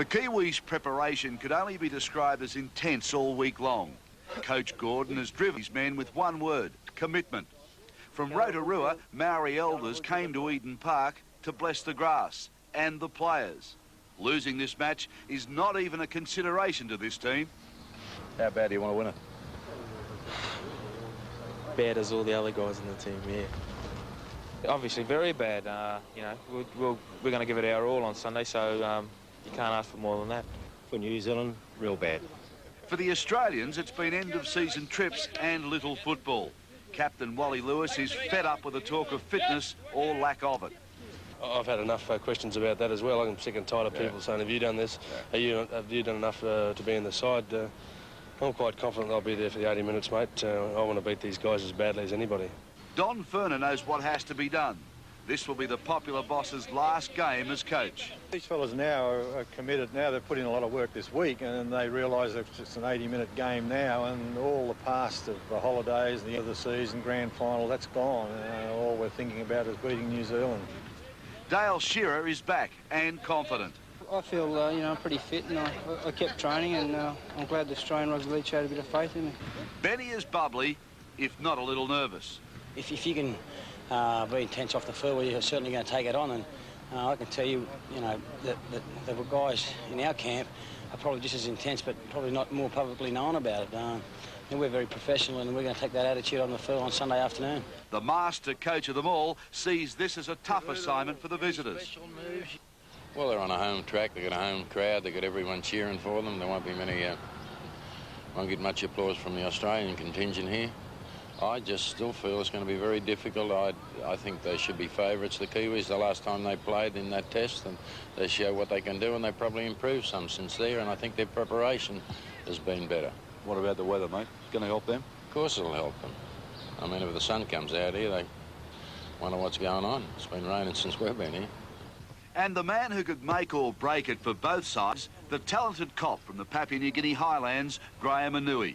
The Kiwis' preparation could only be described as intense all week long. Coach Gordon has driven his men with one word: commitment. From Rotorua, Maori elders came to Eden Park to bless the grass and the players. Losing this match is not even a consideration to this team. How bad do you want to win it? Bad as all the other guys in the team, yeah. Obviously very bad. You know, we're going to give it our all on Sunday, so you can't ask for more than that. For New Zealand, real bad. For the Australians, it's been end-of-season trips and little football. Captain Wally Lewis is fed up with the talk of fitness or lack of it. I've had enough questions about that as well. I'm sick and tired of people saying, have you done this? Have you done enough to be in the side? I'm quite confident I'll be there for the 80 minutes, mate. I want to beat these guys as badly as anybody. Don Ferner knows what has to be done. This will be the popular boss's last game as coach. These fellas now are committed. Now they've put in a lot of work this week, and they realise that it's an 80-minute game now, and all the past of the holidays, the end of the season, grand final, that's gone. All we're thinking about is beating New Zealand. Dale Shearer is back and confident. I feel, you know, pretty fit, and I kept training, and I'm glad the Australian Rugby League showed a bit of faith in me. Benny is bubbly, if not a little nervous. If you can be intense off the field, well, you're certainly going to take it on, and I can tell you, you know, that the guys in our camp are probably just as intense, but probably not more publicly known about it. And we're very professional, and we're going to take that attitude on the field on Sunday afternoon. The master coach of them all sees this as a tough assignment for the visitors. Well, they're on a home track. They've got a home crowd. They've got everyone cheering for them. There won't be many, won't get much applause from the Australian contingent here. I just still feel it's going to be very difficult. I think they should be favourites, the Kiwis. The last time they played in that test, and they show what they can do, and they probably improved some since there, and I think their preparation has been better. What about the weather, mate? Going to help them? Of course it'll help them. I mean, if the sun comes out here, they wonder what's going on. It's been raining since we've been here. And the man who could make or break it for both sides, the talented cop from the Papua New Guinea Highlands, Graham Anui.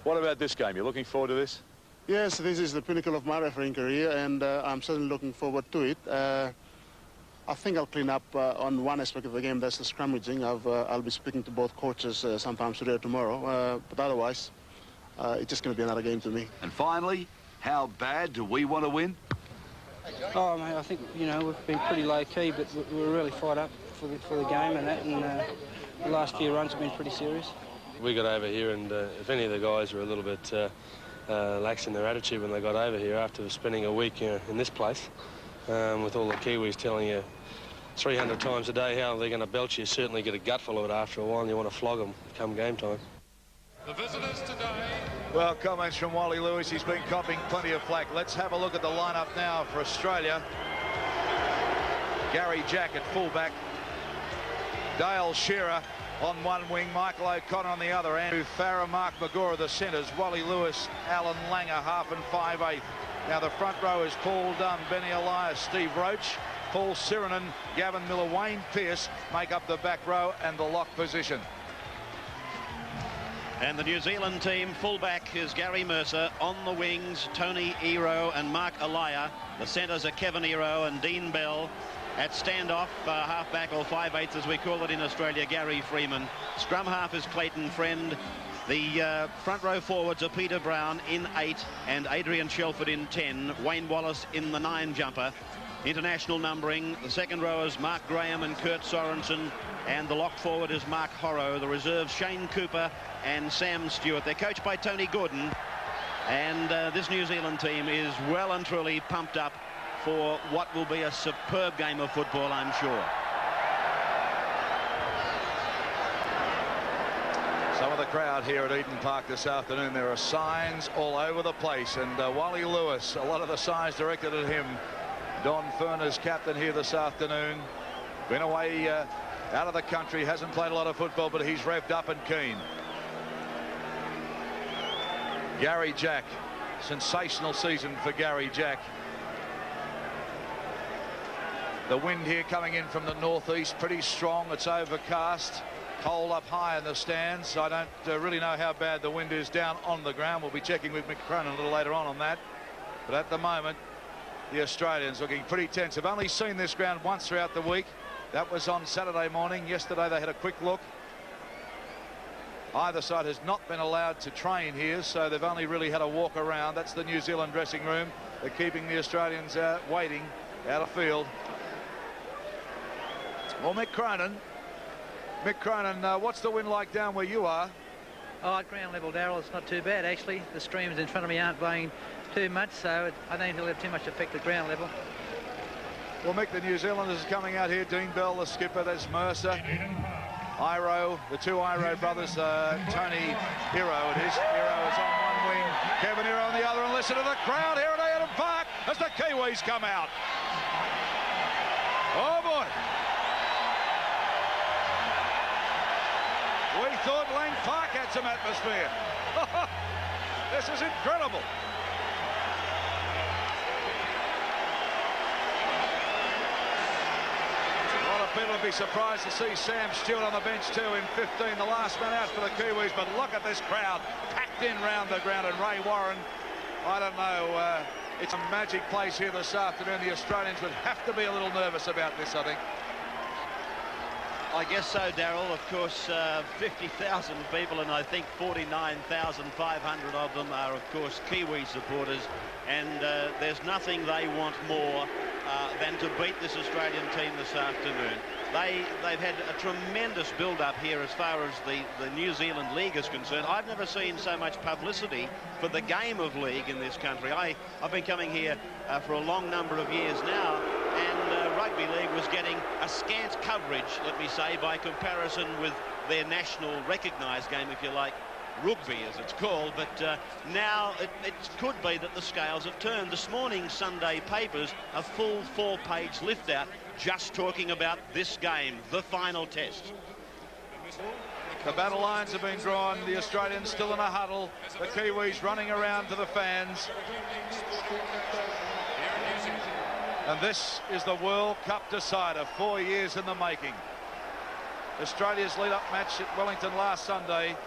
What about this game? You looking forward to this? Yes, this is the pinnacle of my refereeing career, and I'm certainly looking forward to it. I think I'll clean up on one aspect of the game, that's the scrummaging. I'll be speaking to both coaches sometime today or tomorrow, but otherwise, it's just going to be another game to me. And finally, how bad do we want to win? Oh, mate, I think, you know, we've been pretty low-key, but we're really fired up for the game and that, and the last few runs have been pretty serious. We got over here, and if any of the guys were a little bit lax in their attitude when they got over here after spending a week in this place, with all the Kiwis telling you 300 times a day how they're going to belt you, certainly get a gutful of it after a while, and you want to flog them come game time. The visitors today. Well, comments from Wally Lewis. He's been copping plenty of flack. Let's have a look at the lineup now for Australia. Gary Jack at fullback. Dale Shearer on one wing, Michael O'Connor on the other, Andrew Farah, Mark Magora the centres, Wally Lewis, Alan Langer, half and 5/8. Now the front row is Paul Dunn, Benny Elias, Steve Roach, Paul Sirinen, Gavin Miller, Wayne Pearce make up the back row and the lock position. And the New Zealand team fullback is Gary Mercer. On the wings, Tony Ero and Mark Elia. The centres are Kevin Ero and Dean Bell. At standoff, half-back or 5/8 as we call it in Australia, Gary Freeman. Scrum half is Clayton Friend. The front row forwards are Peter Brown in 8 and Adrian Shelford in 10. Wayne Wallace in the 9 jumper. International numbering. The second row is Mark Graham and Kurt Sorensen. And the lock forward is Mark Horrow. The reserves, Shane Cooper and Sam Stewart. They're coached by Tony Gordon. And this New Zealand team is well and truly pumped up for what will be a superb game of football, I'm sure. Some of the crowd here at Eden Park this afternoon, there are signs all over the place, and Wally Lewis, a lot of the signs directed at him. Don Ferner's captain here this afternoon. Been away out of the country, hasn't played a lot of football, but he's revved up and keen. Gary Jack, sensational season for Gary Jack. The wind here coming in from the northeast, pretty strong. It's overcast. Cold up high in the stands. I don't really know how bad the wind is down on the ground. We'll be checking with Mick Cronin a little later on that. But at the moment, the Australians looking pretty tense. Have only seen this ground once throughout the week. That was on Saturday morning. Yesterday they had a quick look. Either side has not been allowed to train here, so they've only really had a walk around. That's the New Zealand dressing room. They're keeping the Australians waiting out of field. Well, Mick Cronin, what's the wind like down where you are? Oh, at ground level, Darryl, it's not too bad, actually. The streams in front of me aren't blowing too much, so I don't think it'll have too much effect at ground level. Well, Mick, the New Zealanders are coming out here. Dean Bell, the skipper. There's Mercer. Iro, the two Iro brothers, Tony Hero it is. Hero is on one wing, Kevin Hero on the other, and listen to the crowd here at Eden Park as the Kiwis come out. Oh boy. We thought Lang Park had some atmosphere. This is incredible. People would be surprised to see Sam Stewart on the bench too in 15, the last man out for the Kiwis. But look at this crowd packed in round the ground, and Ray Warren, I don't know, it's a magic place here this afternoon. The Australians would have to be a little nervous about this, I think. I guess so, Darryl. Of course, 50,000 people, and I think 49,500 of them are, of course, Kiwi supporters. And there's nothing they want more than to beat this Australian team this afternoon. They've had a tremendous build-up here as far as the New Zealand League is concerned. I've never seen so much publicity for the game of league in this country. I've been coming here for a long number of years now, and Rugby League was getting a scant coverage, let me say, by comparison with their national recognised game, if you like, Rugby as it's called. But now it could be that the scales have turned. This morning's Sunday papers, a full 4-page lift out just talking about this game, the final test. The battle lines have been drawn. The Australians still in a huddle. The Kiwis running around to the fans. And this is the World Cup decider, 4 years in the making. Australia's lead-up match at Wellington last Sunday.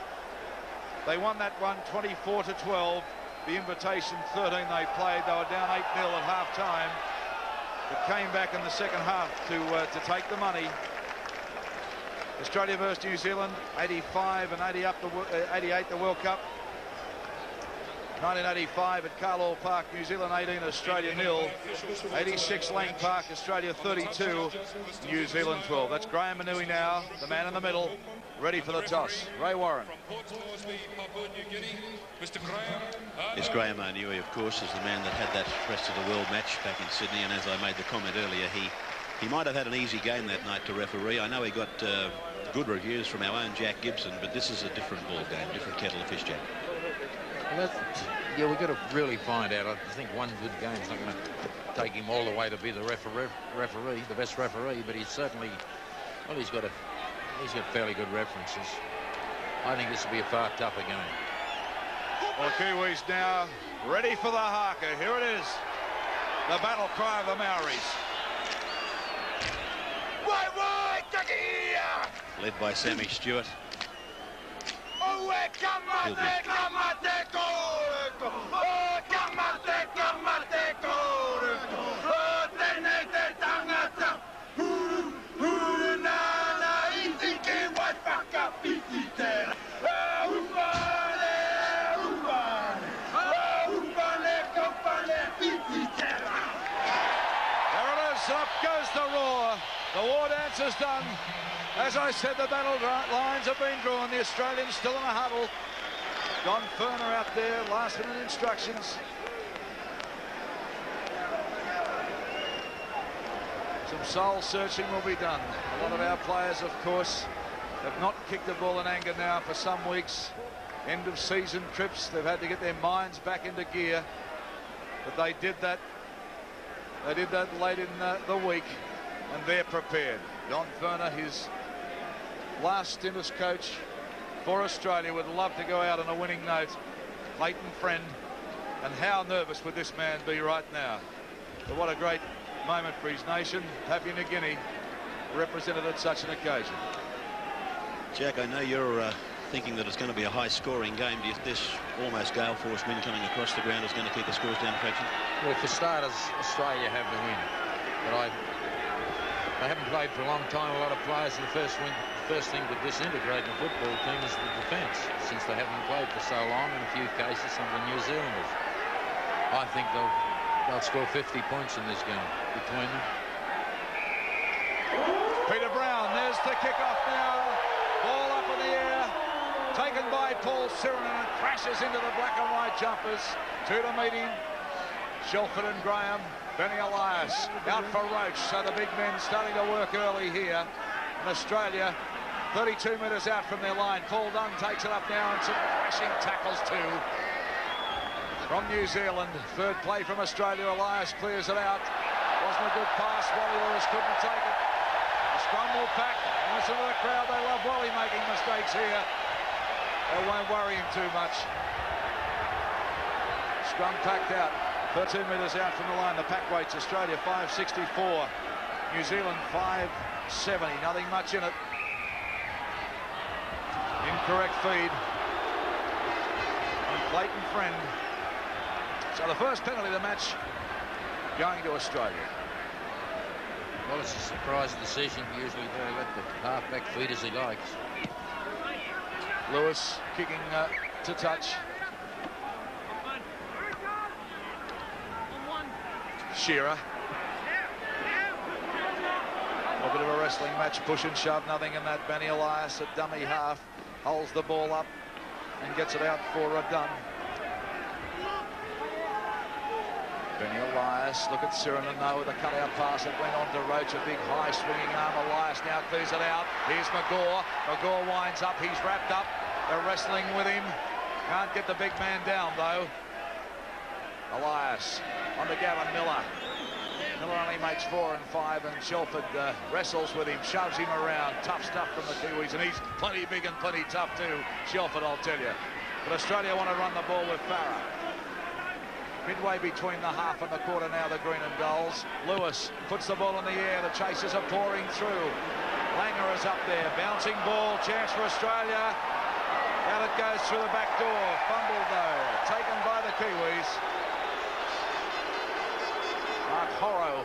They won that one 24-12. The invitation 13 they played. They were down 8-0 at half-time, but came back in the second half to take the money. Australia versus New Zealand, 85 and 88 the World Cup. 1985 at Carlisle Park, New Zealand 18, Australia 0. 86 Lang Park, Australia 32, New Zealand 12. That's Graham Manui now, the man in the middle, ready for the toss. Ray Warren. Yes, Graham Manui, of course, is the man that had that rest of the world match back in Sydney, and as I made the comment earlier, he might have had an easy game that night to referee. I know he got good reviews from our own Jack Gibson, but this is a different ball game, different kettle of fish, Jack. Well, yeah, we've got to really find out. I think one good game's not going to take him all the way to be the referee, the best referee, but he's certainly, well, he's got fairly good references. I think this will be a far tougher game. Well, Kiwis now ready for the haka. Here it is, the battle cry of the Maoris. Led by Sammy Stewart. Up goes the roar. The war dance is done. As I said, the battle lines have been drawn. The Australians still in a huddle. Don Ferner out there, last minute instructions. Some soul searching will be done. A lot of our players, of course, have not kicked the ball in anger now for some weeks. End of season trips, they've had to get their minds back into gear. But they did that. They did that late in the week, and they're prepared. Don Ferner, his last stint as coach for Australia, would love to go out on a winning note. Clayton Friend, and how nervous would this man be right now? But what a great moment for his nation. Papua New Guinea represented at such an occasion. Jack, I know you're thinking that it's going to be a high-scoring game. Do you think this almost gale force wind coming across the ground is going to keep the scores down a fraction? Well, for starters, Australia have the win. But they haven't played for a long time. A lot of players, the first thing to disintegrate in a football team is the defence, since they haven't played for so long. In a few cases, some of the New Zealanders. I think they'll score 50 points in this game between them. Peter Brown, there's the kick-off now. Ball up in the air, taken by Paul Sirenin and crashes into the black and white jumpers. Two to meet him. Shelford and Graham. Benny Elias out for Roach, so the big men starting to work early here. And Australia 32 metres out from their line. Paul Dunn takes it up now and some crashing tackles too from New Zealand. Third play from Australia. Elias clears it out. Wasn't a good pass. Wally Lewis couldn't take it. The scrum will pack. And listen to the crowd. They love Wally making mistakes here. They won't worry him too much. Scrum packed out. 13 metres out from the line. The pack weights Australia 564. New Zealand 570. Nothing much in it. Incorrect feed on Clayton Friend. So the first penalty of the match going to Australia. Well, it's a surprise decision. Usually they let the halfback feed as he likes. Lewis kicking to touch. Shearer. A bit of a wrestling match, push and shove, nothing in that. Benny Elias at dummy half holds the ball up and gets it out for Dunn. Benny Elias, look at Sirenin though with a cut-out pass that went on to Roach, a big high swinging arm. Elias now clears it out. Here's Magor. Magor winds up, he's wrapped up. They're wrestling with him. Can't get the big man down though. Elias on to Gavin Miller. Miller only makes 4 and 5, and Shelford wrestles with him, shoves him around. Tough stuff from the Kiwis, and he's plenty big and plenty tough too, Shelford, I'll tell you. But Australia want to run the ball with Farah. Midway between the half and the quarter now, the green and golds. Lewis puts the ball in the air, the chasers are pouring through. Langer is up there, bouncing ball, chance for Australia. Out it goes through the back door, fumbled though, taken by the Kiwis. Mark Horrow,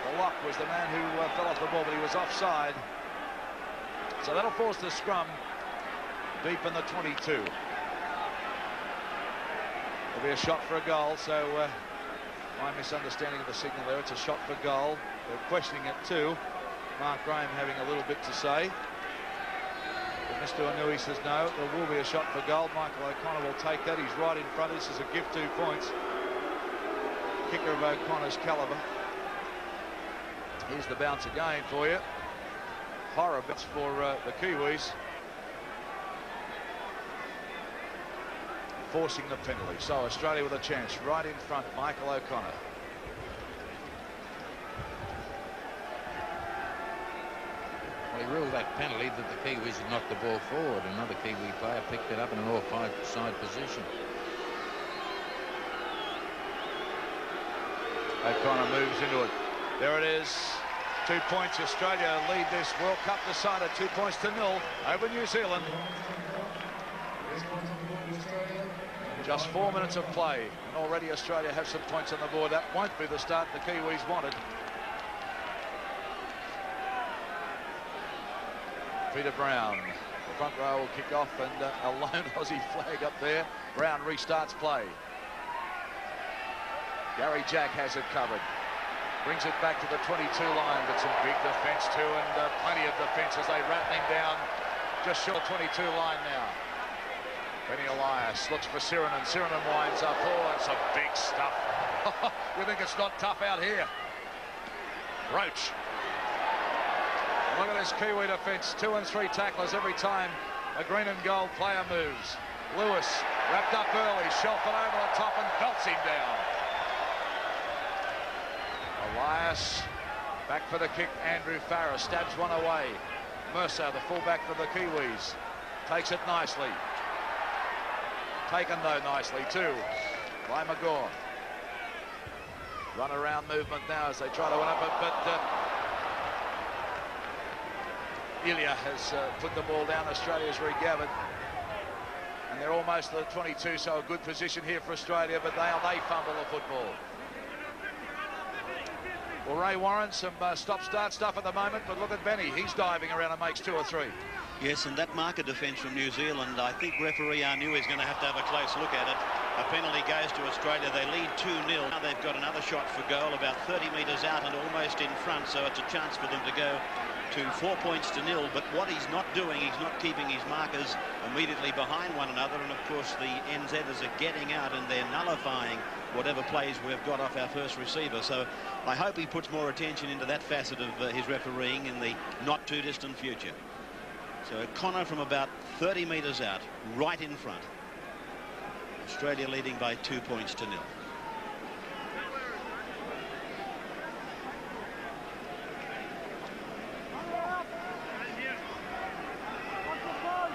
the lock, was the man who fell off the ball, but he was offside. So that'll force the scrum deep in the 22. There'll be a shot for a goal, so my misunderstanding of the signal there, it's a shot for goal. They're questioning it too. Mark Graham having a little bit to say. But Mr. Anui says no, there will be a shot for goal. Michael O'Connor will take that. He's right in front. This is a give 2 points. Kicker of O'Connor's calibre. Here's the bounce again for you. Horror bits for the Kiwis. Forcing the penalty. So Australia with a chance right in front. Michael O'Connor. Well, he ruled that penalty that the Kiwis had knocked the ball forward. Another Kiwi player picked it up in an offside position. O'Connor moves into it. There it is. 2 points. Australia lead this World Cup decided 2 points to 0 over New Zealand. Just 4 minutes of play, and already Australia have some points on the board. That won't be the start the Kiwis wanted. Peter Brown, the front row will kick off, and a lone Aussie flag up there. Brown restarts play. Gary Jack has it covered. Brings it back to the 22 line, but some big defence too, and plenty of defence as they rattling down just short 22 line now. Benny Elias looks for Sirenin. Sirenin winds up. Oh, that's some big stuff. You think it's not tough out here? Roach. Look at this Kiwi defence. 2 and 3 tacklers every time a green and gold player moves. Lewis wrapped up early. Shelford over the top and belts him down. Elias back for the kick. Andrew Farah stabs one away. Mercer, the fullback for the Kiwis, takes it nicely. Taken though nicely too by Magor. Run around movement now as they try to win up it, but Ilya has put the ball down. Australia's regathered, and they're almost to the 22, so a good position here for Australia, but they fumble the football. Well, Ray Warren, some stop-start stuff at the moment, but look at Benny. He's diving around and makes 2 or 3. Yes, and that marker defence from New Zealand, I think referee Arnu is going to have a close look at it. A penalty goes to Australia. They lead 2-0. Now they've got another shot for goal about 30 metres out and almost in front, so it's a chance for them to go to 4 points to 0. But what he's not doing, he's not keeping his markers immediately behind one another. And, of course, the NZers are getting out and they're nullifying whatever plays we've got off our first receiver. So I hope he puts more attention into that facet of his refereeing in the not-too-distant future. So Connor from about 30 metres out, right in front. Australia leading by 2 points to 0.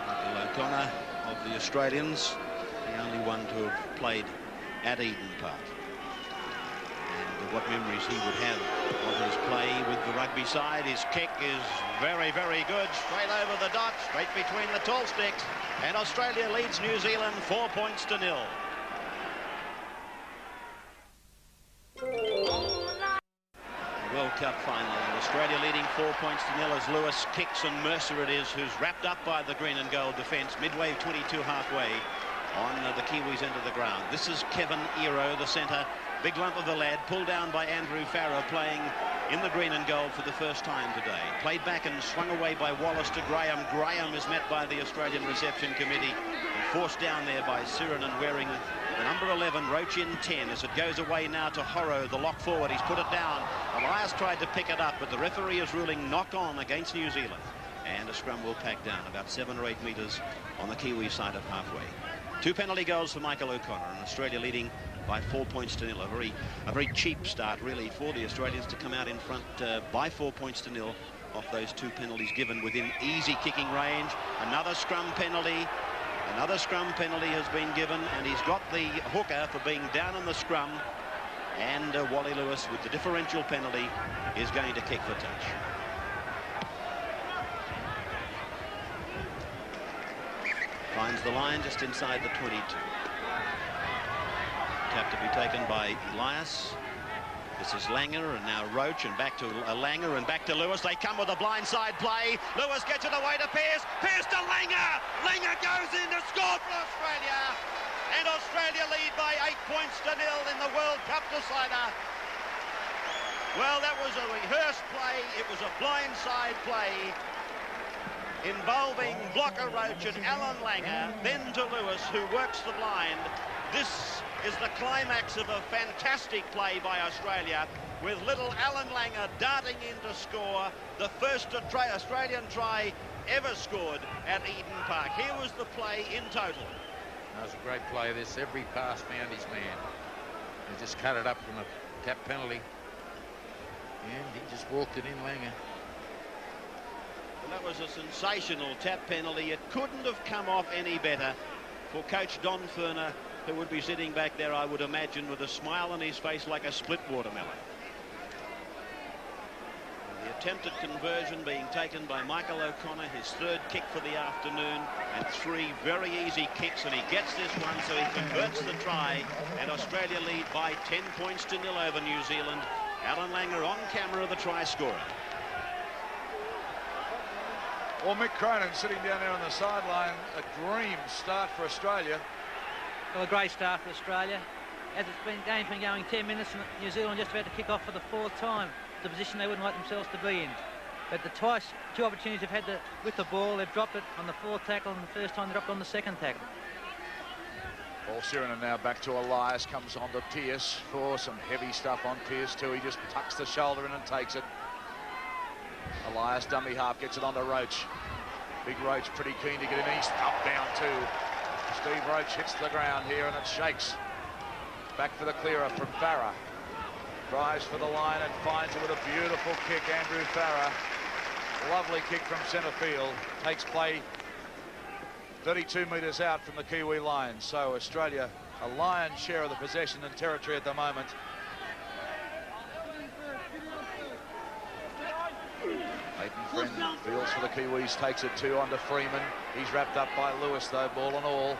Michael O'Connor of the Australians, the only one to have played at Eden Park. And what memories he would have of his play with the rugby side. His kick is very, very good. Straight over the dot, straight between the tall sticks. And Australia leads New Zealand 4 points to 0. World Cup final. And Australia leading 4 points to 0 as Lewis kicks, and Mercer it is who's wrapped up by the green and gold defence midway 22 halfway on the Kiwis end of the ground. This is Kevin Ero, the centre. Big lump of a lad, pulled down by Andrew Farrer, playing in the green and gold for the first time today. Played back and swung away by Wallace to Graham. Graham is met by the Australian Reception Committee and forced down there by Sirinen, wearing the number 11, Roach in 10, as it goes away now to Horrow, the lock forward. He's put it down. Elias tried to pick it up, but the referee is ruling knock on against New Zealand. And a scrum will pack down about 7 or 8 metres on the Kiwi side of halfway. 2 penalty goals for Michael O'Connor, and Australia leading by 4 points to 0. A very cheap start, really, for the Australians to come out in front by 4 points to 0 off those 2 penalties given within easy kicking range. Another scrum penalty. Another scrum penalty has been given, and he's got the hooker for being down in the scrum. And Wally Lewis, with the differential penalty, is going to kick for touch. Finds the line just inside the 22. Tap to be taken by Elias. This is Langer, and now Roach, and back to Langer, and back to Lewis. They come with a blindside play. Lewis gets it away to Pearce. Pearce to Langer. Langer goes in to score for Australia. And Australia lead by 8 points to 0 in the World Cup decider. Well, that was a rehearsed play. It was a blindside play involving Blocker Roach and Alan Langer, then to Lewis, who works the blind. This is the climax of a fantastic play by Australia, with little Alan Langer darting in to score the first Australian try ever scored at Eden Park. Here was the play in total. That was a great play. This every pass found his man. He just cut it up from a tap penalty, and he just walked it in, Langer. Well, that was a sensational tap penalty. It couldn't have come off any better for Coach Don Furner, who would be sitting back there, I would imagine, with a smile on his face like a split watermelon. And the attempted conversion being taken by Michael O'Connor, his 3rd kick for the afternoon, and 3 very easy kicks, and he gets this one, so he converts the try, and Australia lead by 10 points to 0 over New Zealand. Alan Langer on camera, the try scorer. Well, Mick Cronin sitting down there on the sideline, a dream start for Australia. Well, a great start for Australia. As game's been going 10 minutes, and New Zealand just about to kick off for the 4th time, the position they wouldn't like themselves to be in. But the 2 opportunities they've had with the ball, they've dropped it on the 4th tackle, and the first time they dropped it on the 2nd tackle. Paul Sirinen now back to Elias, comes on to Pearce for some heavy stuff on Pearce too. He just tucks the shoulder in and takes it. Elias, dummy half, gets it onto Roach. Big Roach pretty keen to get in. He's up down too. Steve Roach hits the ground here, and it shakes. Back for the clearer from Farrer. Drives for the line and finds it with a beautiful kick, Andrew Farrer. Lovely kick from centre field. Takes play 32 metres out from the Kiwi line. So Australia, a lion's share of the possession and territory at the moment. Leighton Friend feels for the Kiwis, takes it 2 onto Freeman. He's wrapped up by Lewis though, ball and all.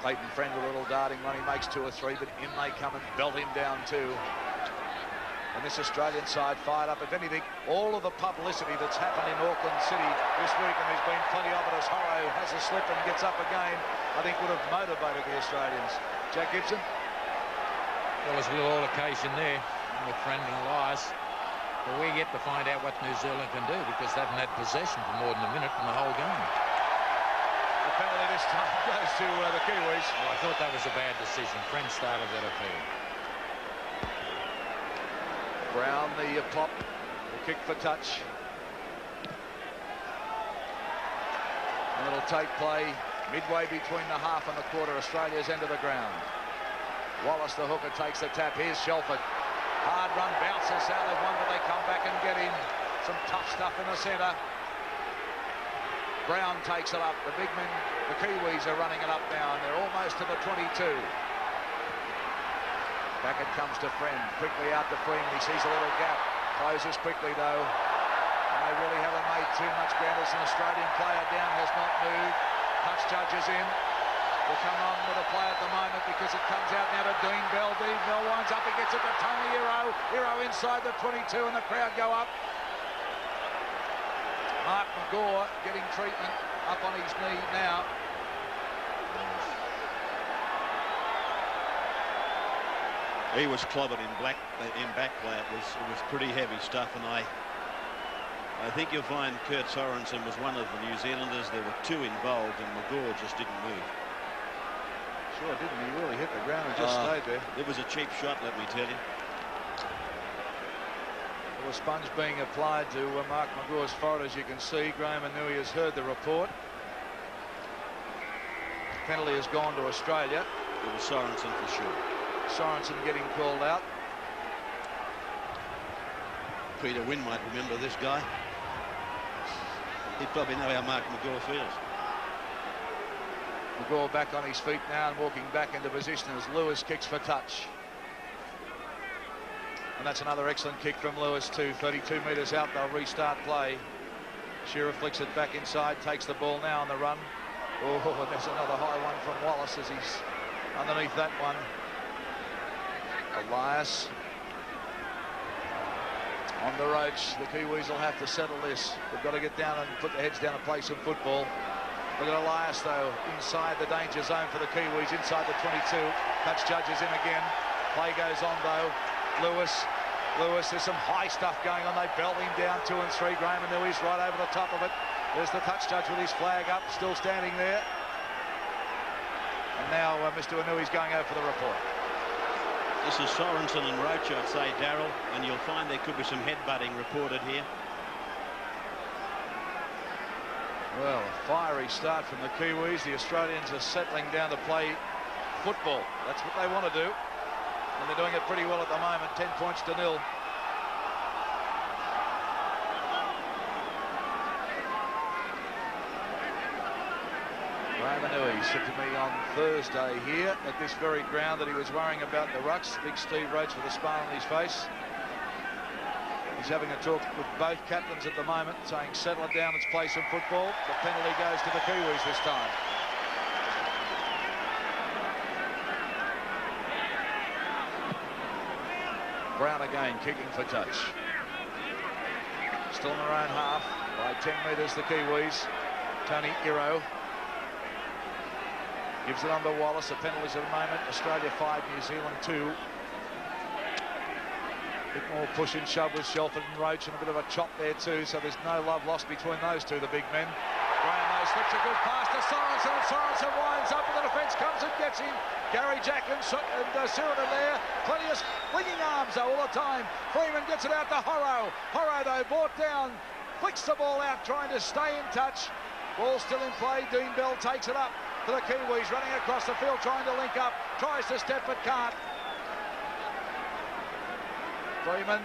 Clayton Friend with a little darting run. He makes 2 or 3, but in they come and belt him down too. And this Australian side fired up. If anything, all of the publicity that's happened in Auckland City this week, and there's been plenty of it as Horro has a slip and gets up again, I think would have motivated the Australians. Jack Gibson? Well, there's a little altercation there with Friend and Elias. But we get to find out what New Zealand can do, because they haven't had possession for more than a minute in the whole game. The penalty this time goes to the Kiwis. Well, I thought that was a bad decision. Friend started that affair. Brown, the pop, the kick for touch. And it'll take play midway between the half and the quarter, Australia's end of the ground. Wallace, the hooker, takes the tap. Here's Shelford. Hard run, bounces out of one, but they come back and get him. Some tough stuff in the centre. Brown takes it up. The big men, the Kiwis, are running it up now, and they're almost to the 22. Back it comes to Friend. Quickly out to Freeman. He sees a little gap. Closes quickly, though. And they really haven't made too much ground. As an Australian player down, has not moved. Touch judge is in. Will come on with a play at the moment, because it comes out now to Dean Bell. Dean Bell winds up. He gets it to Tony Hero. Hero inside the 22, and the crowd go up. Mark McGaw getting treatment up on his knee now. He was clobbered in back play. It was pretty heavy stuff, and I think you'll find Kurt Sorensen was one of the New Zealanders. There were 2 involved, and McGaw just didn't move. Sure didn't. He really hit the ground and just stayed there. It was a cheap shot, let me tell you. Well, a sponge being applied to Mark McGaw's forehead, as you can see. Graham Anui has heard the report. Penalty has gone to Australia. It was Sorensen for sure. Sorensen getting called out. Peter Wynn might remember this guy. He'd probably know how Mark McGaw feels. McGaw back on his feet now and walking back into position as Lewis kicks for touch. And that's another excellent kick from Lewis too. 32 metres out, they'll restart play. Shearer flicks it back inside, takes the ball now on the run. Oh, there's another high one from Wallace as he's underneath that one. Elias on the roach. The Kiwis will have to settle this. They've got to get down and put their heads down and play some football. Look at Elias, though, inside the danger zone for the Kiwis, inside the 22. Touch judge is in again. Play goes on, though. Lewis, there's some high stuff going on. They belt him down 2 and 3. Graham Anui's right over the top of it. There's the touch judge with his flag up, still standing there. And now Mr. Anui's going over for the report. This is Sorensen and Roach, I'd say, Darryl, and you'll find there could be some headbutting reported here. Well, a fiery start from the Kiwis. The Australians are settling down to play football. That's what they want to do. And they're doing it pretty well at the moment, 10 points to 0. Graham Anui said to me on Thursday here at this very ground that he was worrying about the rucks. Big Steve Roach with a smile on his face. He's having a talk with both captains at the moment, saying settle it down, let's play some football. The penalty goes to the Kiwis this time. Brown again kicking for touch. Still in their own half by 10 metres, the Kiwis. Tony Hero gives it on to Wallace. The penalties at the moment. Australia 5, New Zealand 2. A bit more push and shove with Shelford and Roach, and a bit of a chop there too, so there's no love lost between those two, the big men. Graham though slips a good pass to Sorensen, and Sorensen winds up, and the defence comes and gets him. Gary Jack and Siren are there. Plenty of flinging arms though all the time. Freeman gets it out to Horro. Horro though brought down, flicks the ball out, trying to stay in touch. Ball still in play. Dean Bell takes it up to the Kiwis, running across the field, trying to link up. Tries to step but can't. Freeman,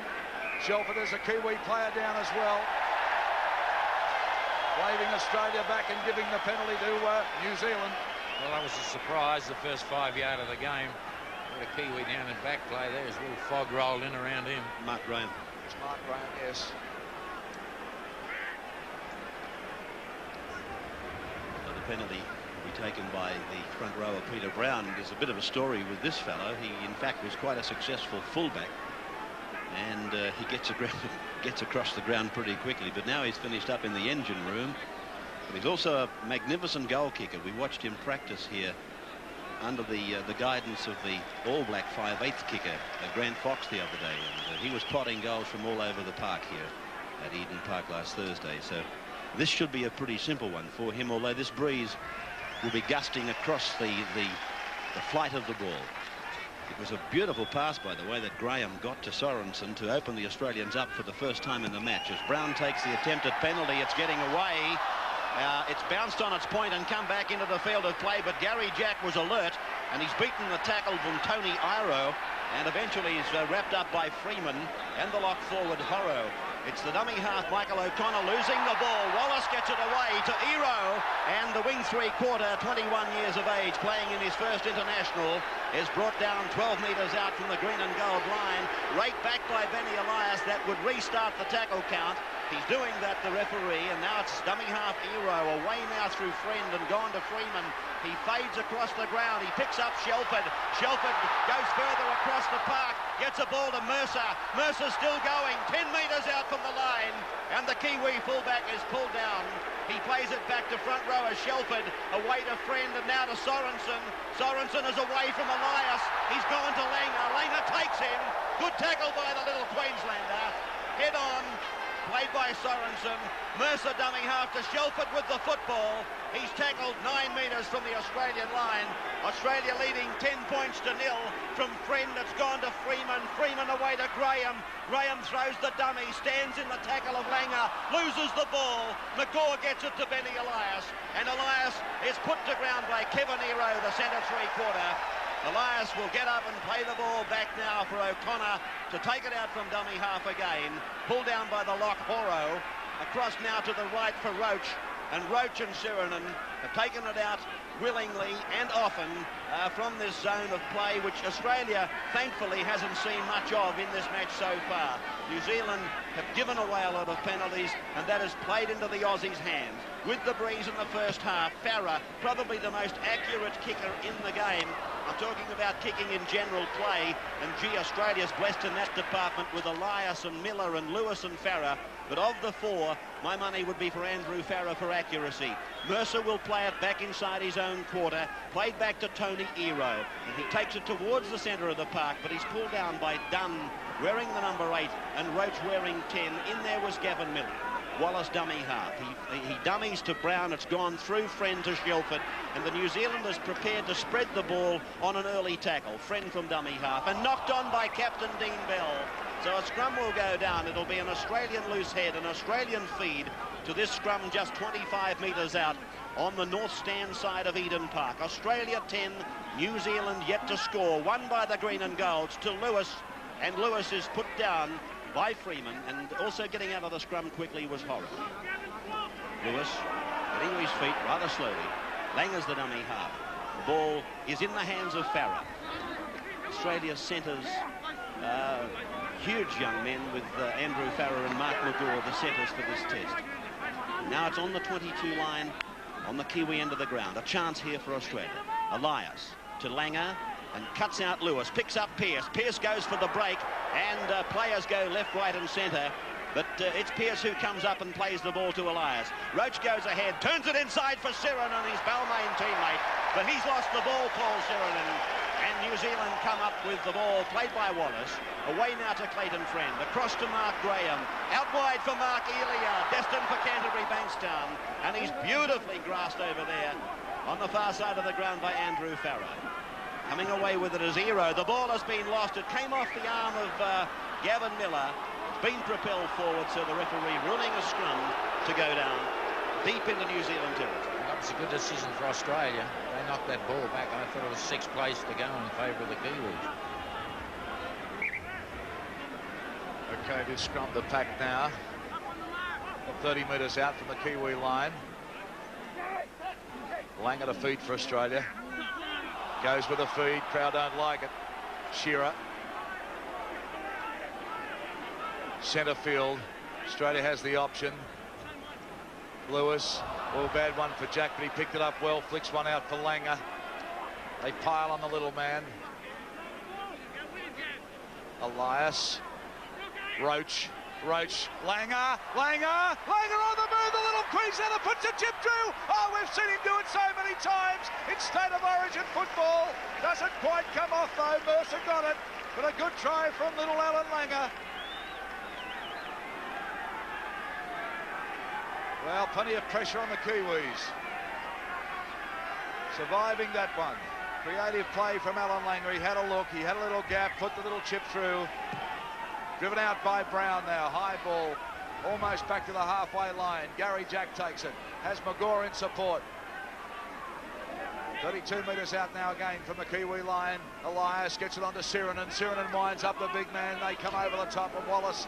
Shelford is a Kiwi player down as well. Waving Australia back and giving the penalty to New Zealand. Well, that was a surprise, the first 5 yard of the game. Got a Kiwi down in back play there. His little fog rolled in around him. Mark Graham. It's Mark Graham, yes. So the penalty be taken by the front rower Peter Brown. There's a bit of a story with this fellow. He in fact was quite a successful fullback, and he gets across the ground pretty quickly, but now he's finished up in the engine room. But he's also a magnificent goal kicker. We watched him practice here under the guidance of the All Black 5/8 kicker, Grant Fox, the other day, and he was potting goals from all over the park here at Eden Park last Thursday. So this should be a pretty simple one for him, although this breeze will be gusting across the flight of the ball. It was a beautiful pass, by the way, that Graham got to Sorensen to open the Australians up for the first time in the match. As Brown takes the attempted penalty, it's getting away. It's bounced on its point and come back into the field of play, but Gary Jack was alert, and he's beaten the tackle from Tony Iro, and eventually he's wrapped up by Freeman and the lock forward Horrow. It's the dummy half, Michael O'Connor, losing the ball. Wallace gets it away to Iro, and the wing three-quarter, 21 years of age, playing in his first international, is brought down 12 metres out from the green and gold line. Right back by Benny Elias. That would restart the tackle count. He's doing that, the referee, and now it's dummy half Iro, away now through Friend and gone to Freeman. He fades across the ground. He picks up Shelford. Shelford goes further across the park, gets a ball to Mercer. Mercer's still going, 10 metres out from the line, and the Kiwi fullback is pulled down. He plays it back to front rower Shelford, away to Friend, and now to Sorensen. Sorensen is away from Elias. He's gone to Langer. Langer takes him. Good tackle by the little Queenslander. Head on. Played by Sorensen. Mercer dummy half to Shelford with the football. He's tackled 9 metres from the Australian line. Australia leading 10 points to 0 from Friend. It's gone to Freeman. Freeman away to Graham. Graham throws the dummy, stands in the tackle of Langer, loses the ball. McGaw gets it to Benny Elias, and Elias is put to ground by Kevin Iro, the centre three-quarter. Elias will get up and play the ball back now for O'Connor to take it out from dummy half again. Pulled down by the lock Horrow. Across now to the right for Roach. And Roach and Sirinen have taken it out willingly and often from this zone of play, which Australia thankfully hasn't seen much of in this match so far. New Zealand have given away a lot of penalties, and that has played into the Aussies' hands. With the breeze in the first half, Farah, probably the most accurate kicker in the game. I'm talking about kicking in general play, and gee, Australia's blessed in that department with Elias and Miller and Lewis and Farah. But of the four, my money would be for Andrew Farah for accuracy. Mercer will play it back inside his own quarter, played back to Tony Iro, and he takes it towards the centre of the park, but he's pulled down by Dunn, wearing the number 8, and Roach wearing 10. In there was Gavin Miller. Wallace dummy half. He dummies to Brown. It's gone through Friend to Shelford, and the New Zealanders prepared to spread the ball on an early tackle. Friend from dummy half, and knocked on by Captain Dean Bell. So a scrum will go down. It'll be an Australian loose head, an Australian feed to this scrum just 25 metres out on the north stand side of Eden Park. Australia 10, New Zealand yet to score. Won by the green and golds to Lewis, and Lewis is put down by Freeman, and also getting out of the scrum quickly was Horror. Lewis getting to his feet rather slowly. Langer's the dummy half. The ball is in the hands of Farah. Australia centres, huge young men with Andrew Farah and Mark McGaw, the centres for this test. Now it's on the 22 line, on the Kiwi end of the ground. A chance here for Australia. Elias to Langer, and cuts out Lewis, picks up Pearce. Pearce goes for the break, and players go left, right and centre. But it's Pearce who comes up and plays the ball to Elias. Roach goes ahead, turns it inside for Sirinen, his Balmain teammate. But he's lost the ball, Paul Sirinen. And New Zealand come up with the ball, played by Wallace. Away now to Clayton Friend, across to Mark Graham. Out wide for Mark Elia, destined for Canterbury Bankstown. And he's beautifully grassed over there on the far side of the ground by Andrew Farah. Coming away with it as Iro. The ball has been lost. It came off the arm of Gavin Miller. It's been propelled forward, so the referee ruling a scrum to go down deep into New Zealand territory. That was a good decision for Australia. They knocked that ball back, and I thought it was sixth place to go in favour of the Kiwis. Okay, this scrum the pack now. 30 metres out from the Kiwi line. Langer to feed for Australia. Goes with a feed. Crowd don't like it. Shearer. Centre field. Australia has the option. Lewis, oh, bad one for Jack, but he picked it up well. Flicks one out for Langer. They pile on the little man. Elias, Roach, Langer on the move, the little Queenslander puts a chip through. Oh, we've seen him do it so many times in State of Origin football. Doesn't quite come off though, Mercer got it, but a good try from little Alan Langer. Well, plenty of pressure on the Kiwis. Surviving that one. Creative play from Alan Langer. He had a look, he had a little gap, put the little chip through. Driven out by Brown now. High ball, almost back to the halfway line. Gary Jack takes it. Has Magore in support. 32 metres out now again from the Kiwi line. Elias gets it onto Sirinen. Sirinen winds up the big man. They come over the top, and Wallace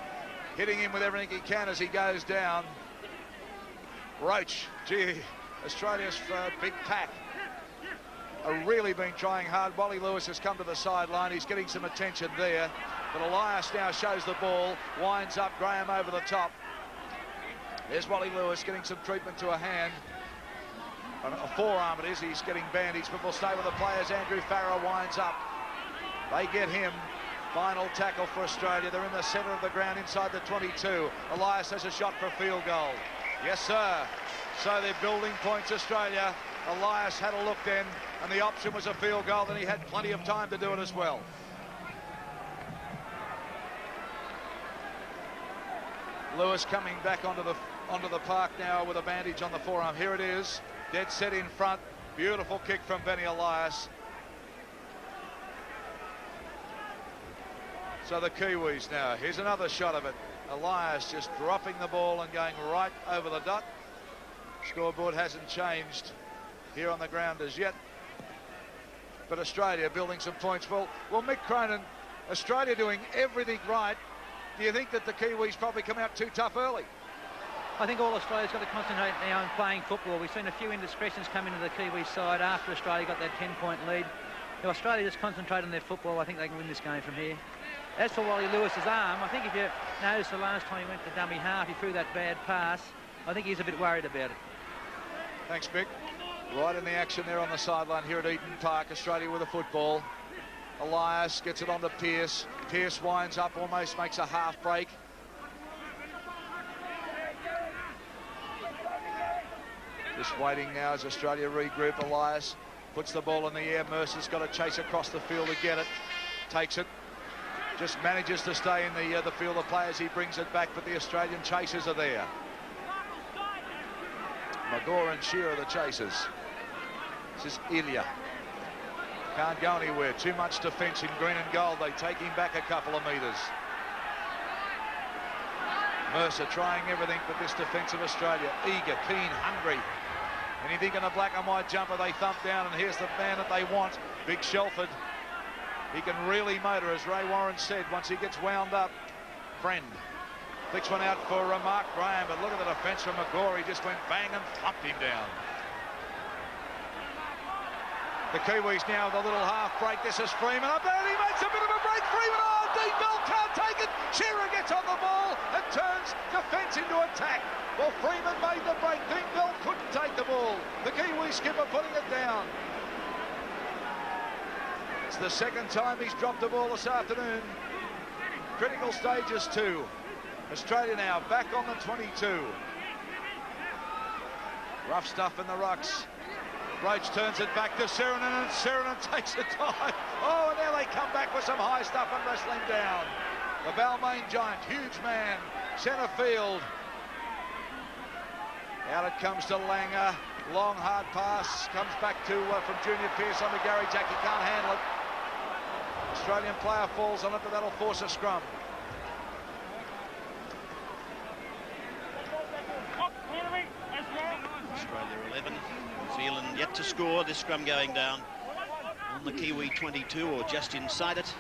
hitting him with everything he can as he goes down. Roach, gee, Australia's big pack are really been trying hard. Wally Lewis has come to the sideline. He's getting some attention there. But Elias now shows the ball, winds up Graham over the top. There's Wally Lewis getting some treatment to a hand. A forearm it is, he's getting bandaged, but we'll stay with the players. Andrew Farah winds up. They get him. Final tackle for Australia. They're in the centre of the ground inside the 22. Elias has a shot for a field goal. Yes, sir. So they're building points, Australia. Elias had a look then, and the option was a field goal, and he had plenty of time to do it as well. Lewis coming back onto the park now with a bandage on the forearm. Here it is, dead set in front. Beautiful kick from Benny Elias. So the Kiwis now. Here's another shot of it. Elias just dropping the ball and going right over the dot. Scoreboard hasn't changed here on the ground as yet. But Australia building some points. Well, Mick Cronin, Australia doing everything right. Do you think that the Kiwis probably come out too tough early? I think all Australia's got to concentrate now on playing football. We've seen a few indiscretions come into the Kiwi side after Australia got that 10-point lead. If Australia just concentrate on their football, I think they can win this game from here. As for Wally Lewis's arm, I think if you notice the last time he went to dummy half, he threw that bad pass. I think he's a bit worried about it. Thanks, Mick. Right in the action there on the sideline here at Eden Park. Australia with a football. Elias gets it onto Pearce. Pearce winds up, almost makes a half break. Just waiting now as Australia regroup. Elias puts the ball in the air. Mercer's got to chase across the field to get it. Takes it. Just manages to stay in the field of players. He brings it back, but the Australian chasers are there. Magore and Shearer are the chasers. This is Ilya. Can't go anywhere. Too much defence in green and gold. They take him back a couple of metres. Mercer trying everything but this defence of Australia. Eager, keen, hungry. Anything in a black and white jumper, they thump down, and here's the man that they want, Big Shelford. He can really motor, as Ray Warren said, once he gets wound up. Friend flicks one out for Mark Graham, but look at the defence from Magore. He just went bang and thumped him down. The Kiwis now with a little half break. This is Freeman up there, and he makes a bit of a break. Freeman, oh, Dean Bell can't take it. Shearer gets on the ball and turns defence into attack. Well, Freeman made the break. Dean Bell couldn't take the ball. The Kiwi skipper putting it down. It's the second time he's dropped the ball this afternoon. Critical stages too. Australia now back on the 22. Rough stuff in the rucks. Roach turns it back to Sirinen, and Sirinen takes a dive. Oh, and now they come back with some high stuff and wrestling down. The Balmain giant, huge man, centre field. Out it comes to Langer. Long, hard pass. Comes back to from Junior Pearce onto Gary Jack. He can't handle it. Australian player falls on it, but that'll force a scrum. Australia 11, New Zealand yet to score. This scrum going down on the Kiwi 22 or just inside it.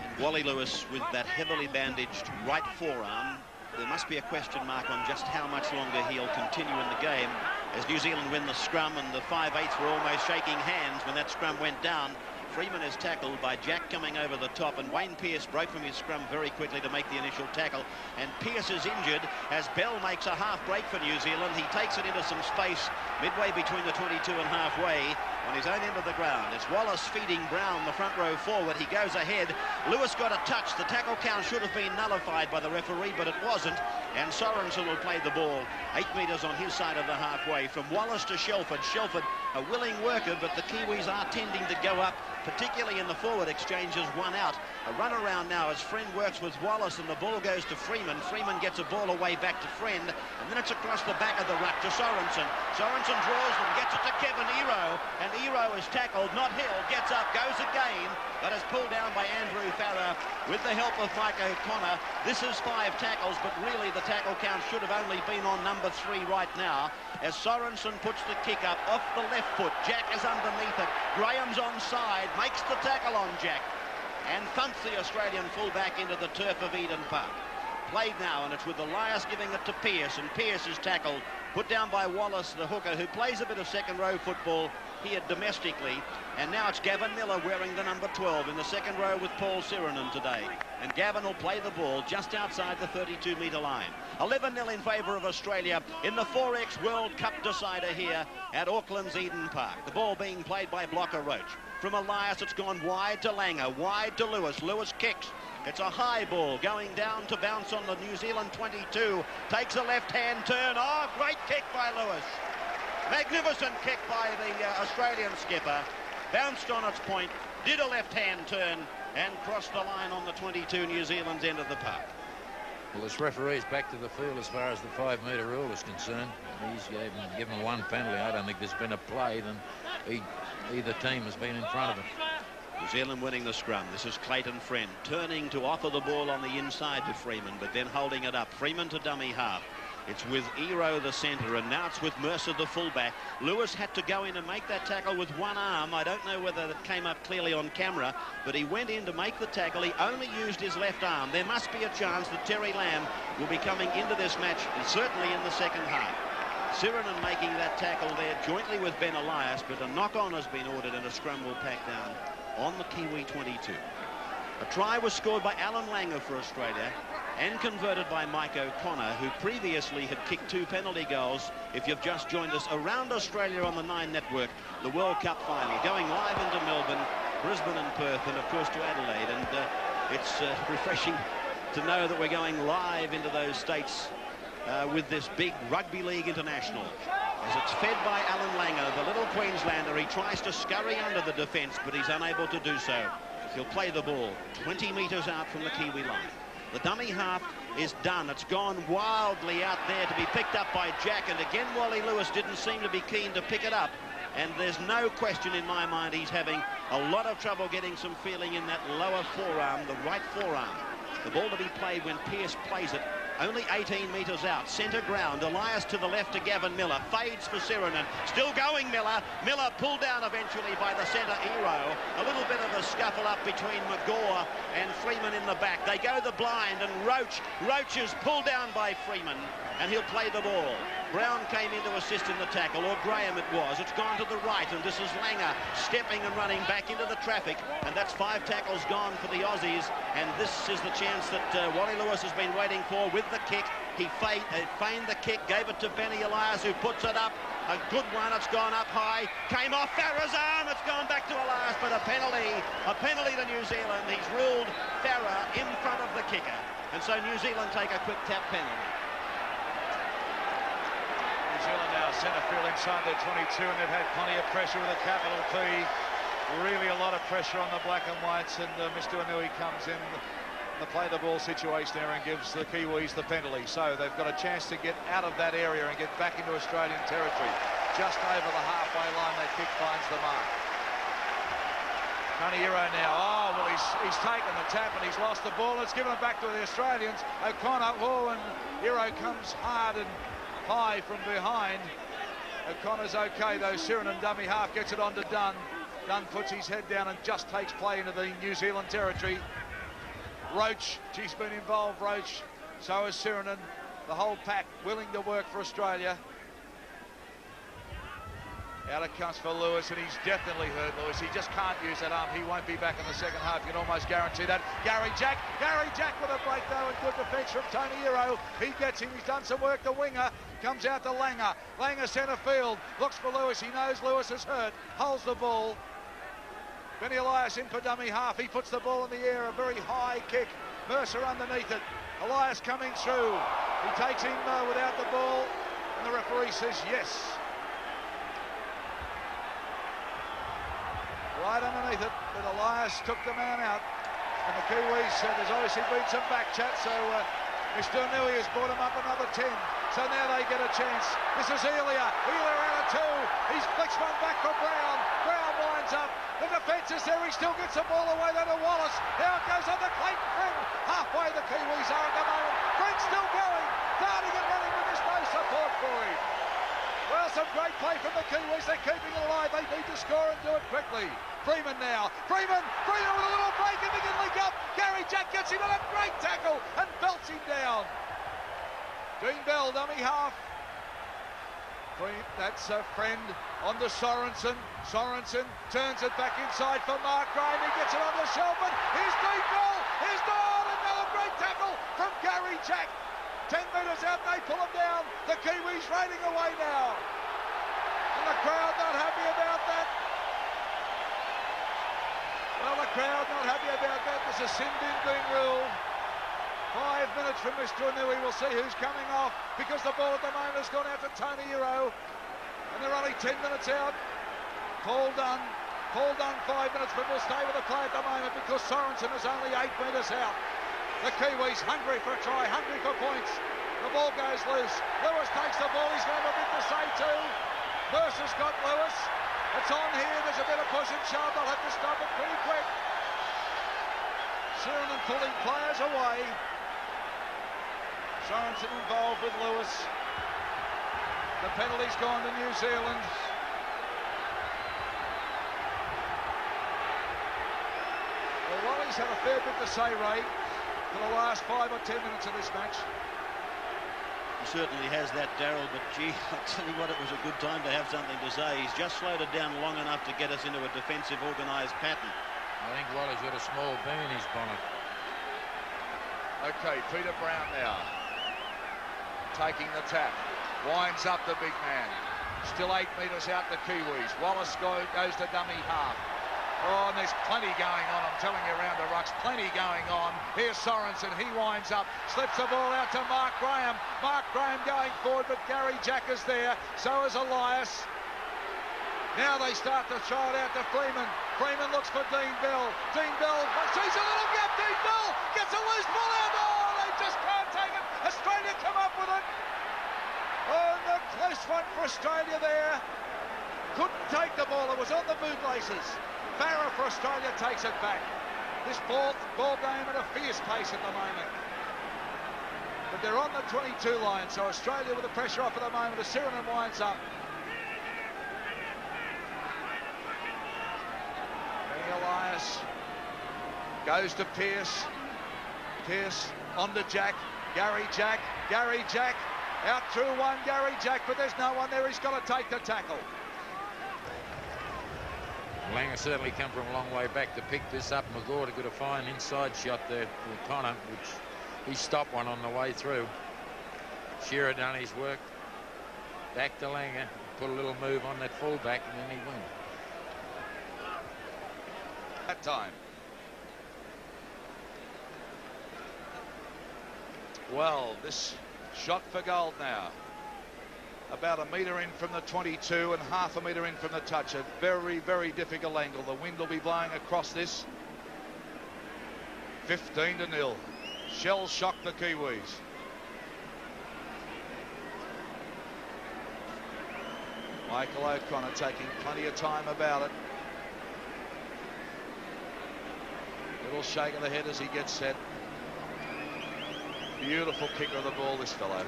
And Wally Lewis with that heavily bandaged right forearm. There must be a question mark on just how much longer he'll continue in the game as New Zealand win the scrum, and the 5/8 were almost shaking hands when that scrum went down. Freeman is tackled by Jack coming over the top, and Wayne Pearce broke from his scrum very quickly to make the initial tackle, and Pearce is injured as Bell makes a half break for New Zealand. He takes it into some space midway between the 22 and halfway on his own end of the ground. It's Wallace feeding Brown, the front row forward. He goes ahead. Lewis got a touch. The tackle count should have been nullified by the referee, but it wasn't, and Sorensen will play the ball 8 metres on his side of the halfway. From Wallace to Shelford. Shelford, a willing worker, but the Kiwis are tending to go up, particularly in the forward exchanges, one out. A run around now as Friend works with Wallace, and the ball goes to Freeman. Freeman gets a ball away back to Friend, and then it's across the back of the ruck to Sorensen. Sorensen draws them, gets it to Kevin Ero, and Ero is tackled, not Hill, gets up, goes again, but is pulled down by Andrew Farrer with the help of Mike O'Connor. This is 5 tackles, but really the tackle count should have only been on number 3 right now, as Sorensen puts the kick up off the left foot. Jack is underneath it. Graham's onside, makes the tackle on Jack, and thumps the Australian fullback into the turf of Eden Park. Played now, and it's with Elias giving it to Pearce, and Pearce is tackled, put down by Wallace, the hooker, who plays a bit of second row football here domestically, and now it's Gavin Miller wearing the number 12 in the second row with Paul Sirenen today, and Gavin will play the ball just outside the 32-metre line. 11-0 in favour of Australia in the 4X World Cup decider here at Auckland's Eden Park. The ball being played by Blocker Roach. From Elias, it's gone wide to Langer, wide to Lewis. Lewis kicks. It's a high ball going down to bounce on the New Zealand 22. Takes a left-hand turn. Oh, great kick by Lewis. Magnificent kick by the Australian skipper. Bounced on its point, did a left-hand turn, and crossed the line on the 22 New Zealand's end of the park. Well, this referee's back to the field as far as the 5-metre rule is concerned. He's given 1 penalty. I don't think there's been a play, then either team has been in front of him. New Zealand winning the scrum. This is Clayton Friend turning to offer the ball on the inside to Freeman, but then holding it up. Freeman to dummy half. It's with Ero, the centre, and now it's with Mercer, the fullback. Lewis had to go in and make that tackle with one arm. I don't know whether that came up clearly on camera, but he went in to make the tackle. He only used his left arm. There must be a chance that Terry Lamb will be coming into this match, and certainly in the second half. Sirenen making that tackle there jointly with Ben Elias, but a knock-on has been ordered and a scrum will pack down on the Kiwi 22. A try was scored by Alan Langer for Australia and converted by Mike O'Connor, who previously had kicked 2 penalty goals. If you've just joined us, around Australia on the 9 network, the World Cup final, going live into Melbourne, Brisbane and Perth, and of course to Adelaide. And it's refreshing to know that we're going live into those states with this big Rugby League International. As it's fed by Alan Langer, the little Queenslander. He tries to scurry under the defence, but he's unable to do so. He'll play the ball 20 metres out from the Kiwi line. The dummy half is done. It's gone wildly out there to be picked up by Jack, and again Wally Lewis didn't seem to be keen to pick it up, and there's no question in my mind he's having a lot of trouble getting some feeling in that lower forearm, the right forearm. The ball to be played when Pearce plays it, only 18 metres out, centre ground. Elias to the left to Gavin Miller, fades for Sirenen, still going Miller. Miller pulled down eventually by the centre Ero. A little bit of a scuffle up between McGaw and Freeman in the back. They go the blind, and Roach is pulled down by Freeman, and he'll play the ball. Brown came in to assist in the tackle, or Graham it was. It's gone to the right, and this is Langer stepping and running back into the traffic, and that's 5 tackles gone for the Aussies, and this is the chance that Wally Lewis has been waiting for with the kick. He feigned the kick, gave it to Benny Elias, who puts it up. A good one. It's gone up high, came off Farrer's arm. It's gone back to Elias, but a penalty to New Zealand. He's ruled Farrer in front of the kicker, and so New Zealand take a quick tap penalty. New Zealand now centre field inside their 22, and they've had plenty of pressure with a capital P. Really a lot of pressure on the black and whites, and Mr. Anui comes in the play the ball situation there and gives the Kiwis the penalty. So they've got a chance to get out of that area and get back into Australian territory. Just over the halfway line, that kick finds the mark. Tony Ero now. Oh, well, he's taken the tap and he's lost the ball. It's given it back to the Australians. O'Connor, and Ero comes hard and high from behind. O'Connor's okay though. Sirenen dummy half gets it on to Dunn. Dunn puts his head down and just takes play into the New Zealand territory. Roach, she's been involved, Roach. So is Sirenen. The whole pack willing to work for Australia. Out it comes for Lewis, and he's definitely hurt Lewis. He just can't use that arm. He won't be back in the second half. You can almost guarantee that. Gary Jack with a break though, and good defence from Tony Hero. He gets him. He's done some work. The winger comes out to Langer. Langer centre field. Looks for Lewis. He knows Lewis is hurt. Holds the ball. Benny Elias in for dummy half. He puts the ball in the air. A very high kick. Mercer underneath it. Elias coming through. He takes him without the ball, and the referee says yes. Right underneath it, but Elias took the man out. And the Kiwis, there's obviously been some back chat, so Mr. Nui has brought him up another 10. So now they get a chance. This is Elia. Elia out of 2. He's flicks one back for Brown. Brown winds up. The defence is there. He still gets the ball away there to Wallace. Now it goes on to Clayton Friend. Halfway the Kiwis are at the moment. Friend still going. Darting and running, but there's no support for him. Well, some great play from the Kiwis. They're keeping it alive. They need to score and do it quickly. Freeman now. Freeman with a little break in the league up. Gary Jack gets him on a great tackle and belts him down. Dean Bell, dummy half. That's a Friend on to Sorensen. Sorensen turns it back inside for Mark Graham. He gets it on the shelf, but here's Dean Bell. Here's Don. Another great tackle from Gary Jack. 10 metres out, they pull him down. The Kiwis raiding away now. And the crowd not happy about that. Well, the crowd not happy about that. There's a sin bin being ruled. 5 minutes from Mr. Anui. We'll see who's coming off, because the ball at the moment has gone out to Tony Hero. And they're only 10 minutes out. Paul Dunn 5 minutes, but we'll stay with the play at the moment because Sorensen is only 8 metres out. The Kiwis hungry for a try, hungry for points. The ball goes loose. Lewis takes the ball. He's going to have a bit to say too. Mercer's got Lewis. It's on here. There's a bit of push and shove. They'll have to stop it pretty quick. Sorensen pulling players away. Sorensen involved with Lewis. The penalty's gone to New Zealand. Well, Wally's had a fair bit to say, Ray, for the last 5 or 10 minutes of this match. He certainly has that, Darryl, but gee, I'll tell you what, it was a good time to have something to say. He's just slowed it down long enough to get us into a defensive organised pattern. I think Wally's got a small beam in his bonnet. Okay, Peter Brown now. Taking the tap. Winds up the big man. Still 8 metres out the Kiwis. Wallace goes to dummy half. Oh, and there's plenty going on, I'm telling you, around the rucks. Plenty going on. Here's Sorensen. He winds up. Slips the ball out to Mark Graham. Mark Graham going forward, but Gary Jack is there. So is Elias. Now they start to throw it out to Freeman. Freeman looks for Dean Bell. Dean Bell sees a little gap. Dean Bell gets a loose ball out. Oh, they just can't take it. Australia come up with it. Oh, the close one for Australia there. Couldn't take the ball. It was on the bootlaces. Farah for Australia takes it back. This ball game at a fierce pace at the moment. But they're on the 22 line, so Australia with the pressure off at the moment as Sirenen winds up. Elias goes to Pearce. Pearce on to Jack. Gary Jack. Gary Jack. Out through one, Gary Jack, but there's no one there. He's got to take the tackle. Langer certainly come from a long way back to pick this up. McGaw got a fine inside shot there for Connor, which he stopped one on the way through. Shearer done his work. Back to Langer. Put a little move on that fullback, and then he went. That time. Well, this shot for goal now. About a metre in from the 22 and half a metre in from the touch. A very, very difficult angle. The wind will be blowing across this. 15-0. Shell shock the Kiwis. Michael O'Connor taking plenty of time about it. Little shake of the head as he gets set. Beautiful kicker of the ball, this fellow.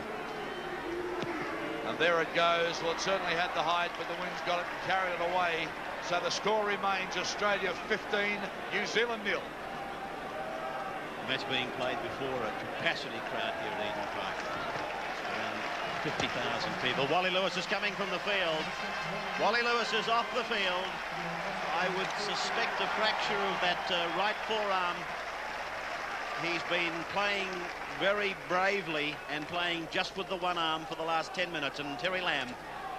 And there it goes. Well, it certainly had the height, but the wind's got it and carried it away. So the score remains Australia 15, New Zealand 0. The match being played before a capacity crowd here at Eden Park. 50,000 people. Wally Lewis is coming from the field. Wally Lewis is off the field. I would suspect a fracture of that right forearm. He's been playing very bravely and playing just with the one arm for the last 10 minutes, and Terry Lamb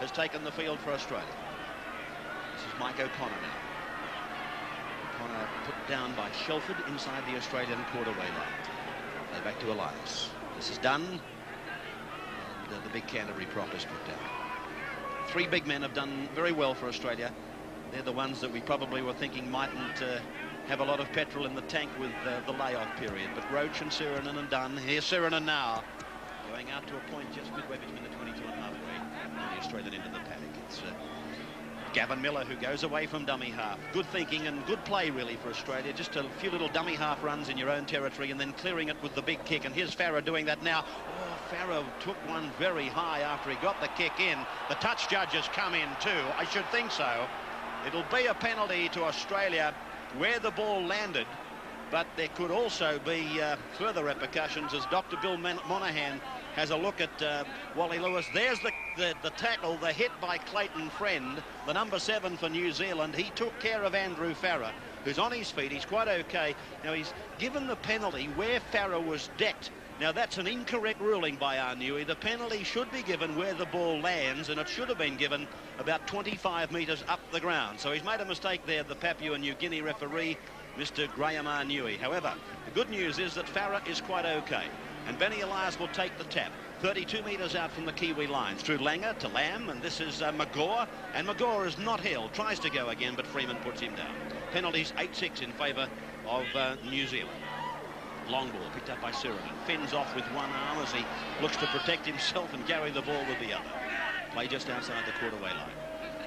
has taken the field for Australia. This is Mike O'Connor now. O'Connor put down by Shelford inside the Australian quarter-way line. Play back to Elias. This is done, and the big Canterbury prop is put down. Three big men have done very well for Australia. They're the ones that we probably were thinking mightn't have a lot of petrol in the tank with the layoff period. But Roach and Sirenen and Dunn. Here's Sirenen now, going out to a point just midway between the 22 and halfway and the Australian end of the paddock. It's Gavin Miller who goes away from dummy half. Good thinking and good play really for Australia. Just a few little dummy half runs in your own territory and then clearing it with the big kick. And here's Farah doing that now. Oh, Farah took one very high after he got the kick in. The touch judges come in too. I should think so. It'll be a penalty to Australia where the ball landed, but there could also be further repercussions as Dr. Bill Monahan has a look at Wally Lewis. There's the tackle, the hit by Clayton Friend, the number 7 for New Zealand. He took care of Andrew Farah, who's on his feet. He's quite okay. Now, he's given the penalty where Farah was decked. Now, that's an incorrect ruling by Arnui. The penalty should be given where the ball lands, and it should have been given about 25 metres up the ground. So he's made a mistake there, the Papua New Guinea referee, Mr. Graham Arnui. However, the good news is that Farah is quite okay, and Benny Elias will take the tap. 32 metres out from the Kiwi lines, through Langer to Lamb, and this is Magore, and Magore is not held, tries to go again, but Freeman puts him down. Penalties 8-6 in favour of New Zealand. Long ball picked up by Sirenen. Fins off with one arm as he looks to protect himself and carry the ball with the other. Play just outside the quarter-way line.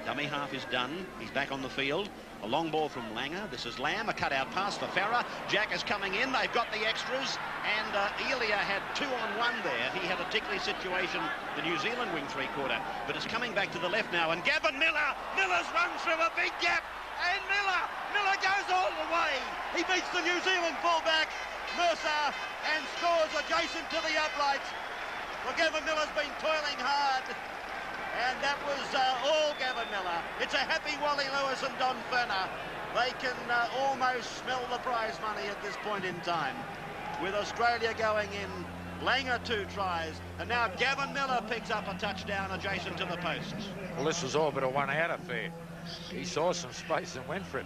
Dummy half is done. He's back on the field. A long ball from Langer. This is Lamb. A cut-out pass for Farah. Jack is coming in. They've got the extras. And Elia had 2-on-1 there. He had a tickly situation, the New Zealand wing three-quarter. But it's coming back to the left now. And Gavin Miller. Miller's run through a big gap. And Miller goes all the way. He beats the New Zealand fullback, Mercer, and scores adjacent to the uprights. Well, Gavin Miller's been toiling hard, and that was all Gavin Miller. It's a happy Wally Lewis and Don Ferner. They can almost smell the prize money at this point in time. With Australia going in, Langer 2 tries, and now Gavin Miller picks up a touchdown adjacent to the posts. Well, this was all but a one-out affair. He saw some space and went for it.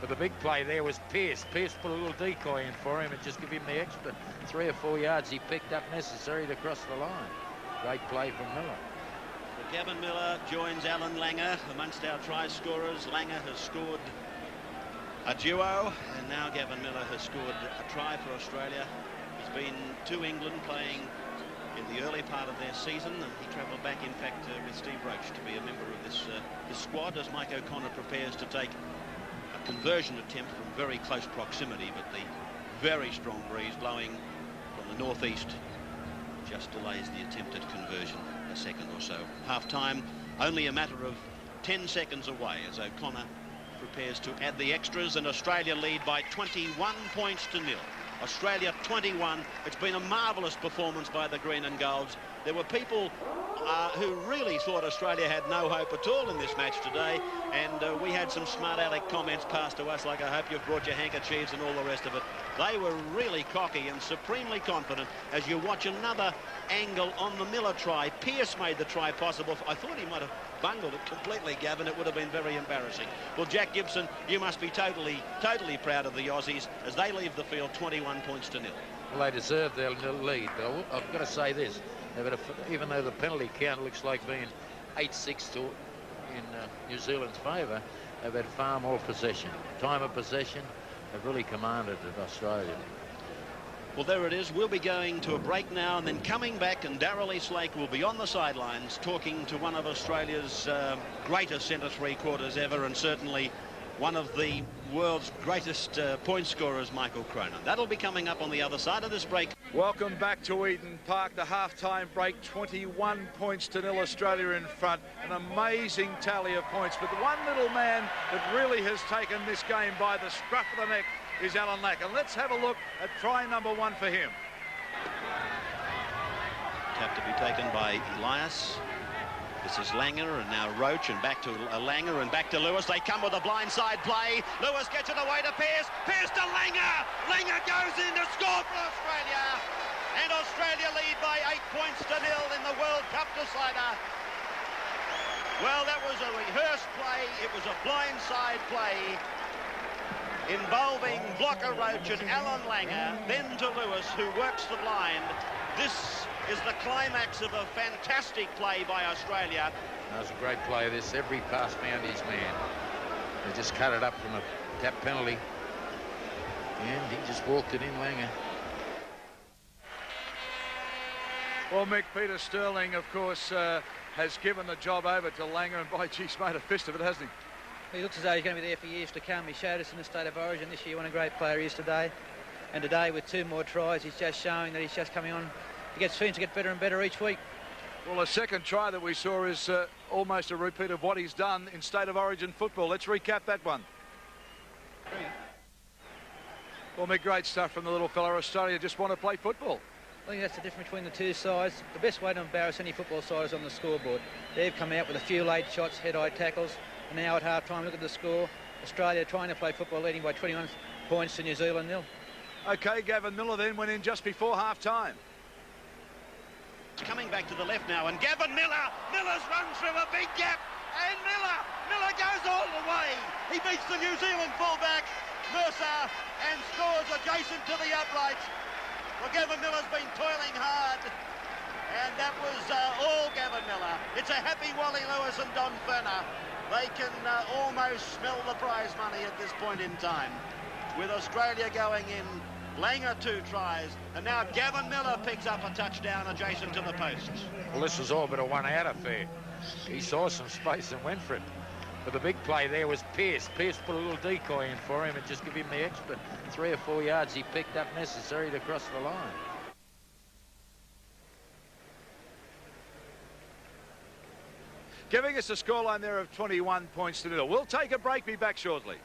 But the big play there was Pearce. Pearce put a little decoy in for him and just give him the extra 3 or 4 yards he picked up necessary to cross the line. Great play from Miller. Well, Gavin Miller joins Alan Langer amongst our try scorers. Langer has scored a duo, and now Gavin Miller has scored a try for Australia. He's been to England playing in the early part of their season, and he travelled back, in fact, with Steve Roach to be a member of this squad as Mike O'Connor prepares to take a conversion attempt from very close proximity, but the very strong breeze blowing from the northeast just delays the attempted conversion a second or so. Half-time only a matter of 10 seconds away as O'Connor prepares to add the extras, and Australia lead by 21 points to 0. Australia 21. It's been a marvellous performance by the Green and Golds. There were people who really thought Australia had no hope at all in this match today, and we had some smart aleck comments passed to us like, I hope you've brought your handkerchiefs and all the rest of it. They were really cocky and supremely confident as you watch another angle on the Miller try. Pearce made the try possible. I thought he might have bungled it completely, Gavin. It would have been very embarrassing. Well, Jack Gibson, you must be totally proud of the Aussies as they leave the field 21 points to 0. Well, they deserve their lead, but I've got to say this. Even though the penalty count looks like being 8-6 in New Zealand's favour, they've had far more possession. Time of possession, they've really commanded it, Australia. Well, there it is. We'll be going to a break now and then coming back, and Darryl Eastlake will be on the sidelines talking to one of Australia's greatest centre three-quarters ever, and certainly one of the world's greatest point scorers, Michael Cronin. That'll be coming up on the other side of this break. Welcome back to Eden Park. The half-time break, 21 points to 0, Australia in front. An amazing tally of points. But the one little man that really has taken this game by the scruff of the neck is Alan Lack. And let's have a look at try number 1 for him. have to be taken by Elias. This is Langer and now Roach, and back to Langer and back to Lewis. They come with a blindside play. Lewis gets it away to Pearce. Pearce to Langer. Langer goes in to score for Australia. And Australia lead by 8 points to 0 in the World Cup decider. Well, that was a rehearsed play. It was a blindside play involving Blocker Roach and Alan Langer, then to Lewis, who works the blind. This is the climax of a fantastic play by Australia. That was a great play. This every pass found his man. They just cut it up from a tap penalty, and he just walked it in, Langer. Well, Mick, Peter Sterling, of course, has given the job over to Langer, and by geez, made a fist of it, hasn't he? He looks as though he's going to be there for years to come. He showed us in the State of Origin this year what a great player he is today. And today, with 2 more tries, he's just showing that he's just coming on. He seems to get better and better each week. Well, the second try that we saw is almost a repeat of what he's done in State of Origin football. Let's recap that one. Well, Mick, great stuff from the little fella. Australia just want to play football. I think that's the difference between the two sides. The best way to embarrass any football side is on the scoreboard. They've come out with a few late shots, head-eye tackles, and now at half-time, look at the score. Australia trying to play football, leading by 21 points to New Zealand 0. OK, Gavin Miller then went in just before half-time. Coming back to the left now, and Gavin Miller's run through a big gap, and Miller goes all the way. He beats the New Zealand fullback, Mercer, and scores adjacent to the upright. Well, Gavin Miller's been toiling hard, and that was all Gavin Miller. It's a happy Wally Lewis and Don Ferner. They can almost smell the prize money at this point in time. With Australia going in, Langer 2 tries, and now Gavin Miller picks up a touchdown adjacent to the post. Well, this was all but a one-out affair. He saw some space and went for it. But the big play there was Pearce. Pearce put a little decoy in for him and just give him the extra 3 or 4 yards he picked up necessary to cross the line. Giving us a scoreline there of 21 points to 0. We'll take a break, be back shortly.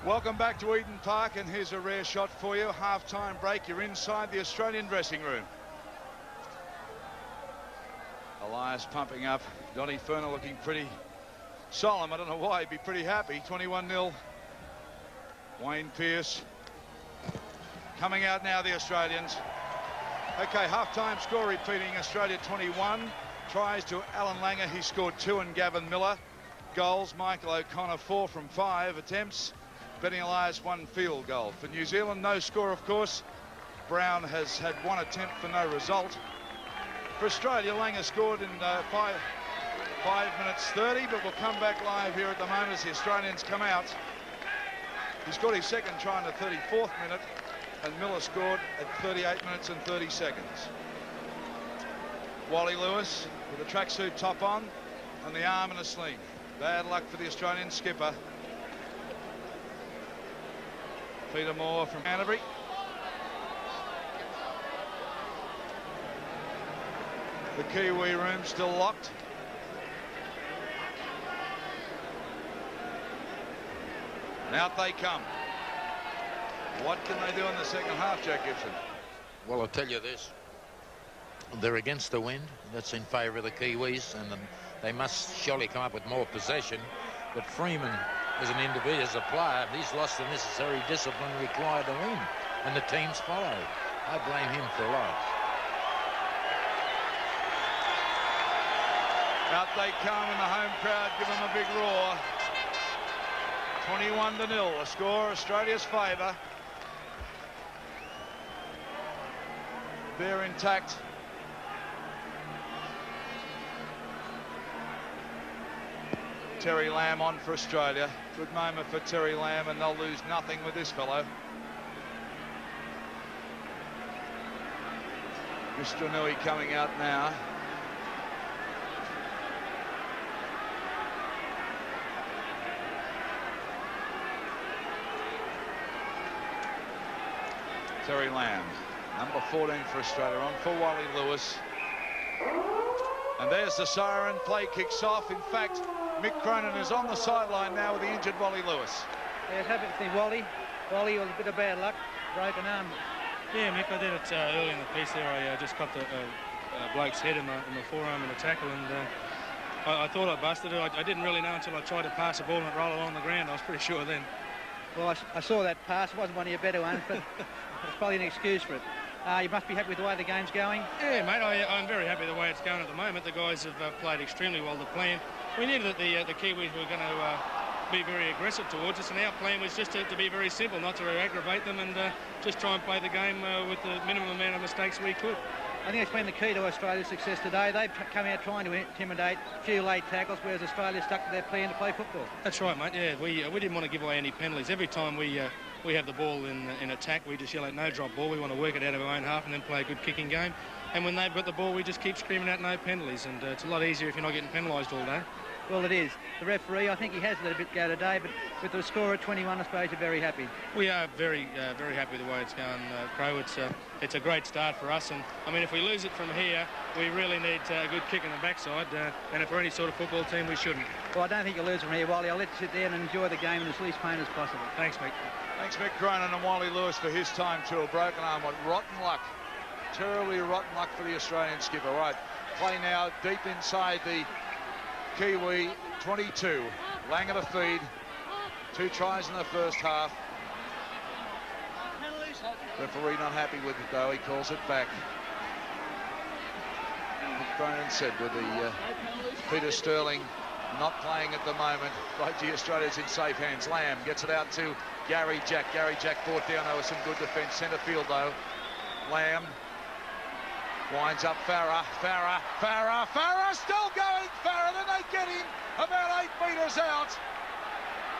Welcome back to Eden Park, and here's a rare shot for you. Half-time break, you're inside the Australian dressing room. Elias pumping up, Donny Ferner looking pretty solemn. I don't know why, he'd be pretty happy. 21-0. Wayne Pearce coming out now, the Australians. Okay, half-time score repeating. Australia 21. Tries to Alan Langer, he scored 2, and Gavin Miller. Goals, Michael O'Connor 4 from 5 attempts. Benny Elias 1 field goal. For New Zealand, no score, of course. Brown has had 1 attempt for no result. For Australia, Langer scored in 5 minutes 30, but we'll come back live here at the moment as the Australians come out. He scored his second try in the 34th minute, and Miller scored at 38 minutes and 30 seconds. Wally Lewis with a tracksuit top on and the arm in a sling. Bad luck for the Australian skipper. Peter Moore from Canterbury. The Kiwi room still locked. And out they come. What can they do in the second half, Jack Gibson? Well, I'll tell you this. They're against the wind. That's in favour of the Kiwis, and they must surely come up with more possession. But Freeman, as an individual, as a player, he's lost the necessary discipline required to win, and the teams follow. I blame him for a lot. Out they come, and the home crowd give them a big roar. 21-0, a score Australia's favour. They're intact. Terry Lamb on for Australia. Good moment for Terry Lamb, and they'll lose nothing with this fellow. Gistranui coming out now. Terry Lamb, number 14 for Australia, on for Wally Lewis. And there's the siren. Play kicks off. In fact, Mick Cronin is on the sideline now with the injured Wally Lewis. Yeah, it's happened to Wally. Wally with a bit of bad luck, broken arm. Yeah, Mick, I did it early in the piece there. I just copped a bloke's head in my forearm in a tackle, and I thought I busted it. I didn't really know until I tried to pass the ball and it rolled along the ground. I was pretty sure then. Well, I saw that pass. It wasn't one of your better ones, but it's probably an excuse for it. You must be happy with the way the game's going. Yeah, mate, I'm very happy the way it's going at the moment. The guys have played extremely well to plan. We knew that the Kiwis were going to be very aggressive towards us, and our plan was just to be very simple, not to aggravate them, and just try and play the game with the minimum amount of mistakes we could. I think it's been the key to Australia's success today. They've come out trying to intimidate, a few late tackles, whereas Australia stuck to their plan to play football. That's right, mate. Yeah, we didn't want to give away any penalties. Every time we have the ball in attack, we just yell out no drop ball. We want to work it out of our own half and then play a good kicking game. And when they've got the ball, we just keep screaming out no penalties. And it's a lot easier if you're not getting penalised all day. Well, it is. The referee, I think he has let a bit go today, but with the score at 21, I suppose you're very happy. We are very happy with the way it's going, Crow. It's a great start for us, and I mean, if we lose it from here, we really need a good kick in the backside, and if we're any sort of football team, we shouldn't. Well, I don't think you'll lose from here, Wally. I'll let you sit down and enjoy the game in as least pain as possible. Thanks, Mick. Thanks, Mick Cronin and Wally Lewis for his time to a broken arm. What rotten luck. Terribly rotten luck for the Australian skipper. Right, play now deep inside the Kiwi 22. Langer to feed. 2 tries in the first half. Referee not happy with it though. He calls it back. Mick Cronin said with the Peter Sterling not playing at the moment. Fiji Australia's in safe hands. Lamb gets it out to Gary Jack. Gary Jack brought down over some good defence. Centre field though. Lamb winds up Farah. Farah still going. Farah, then they get him about 8 metres out.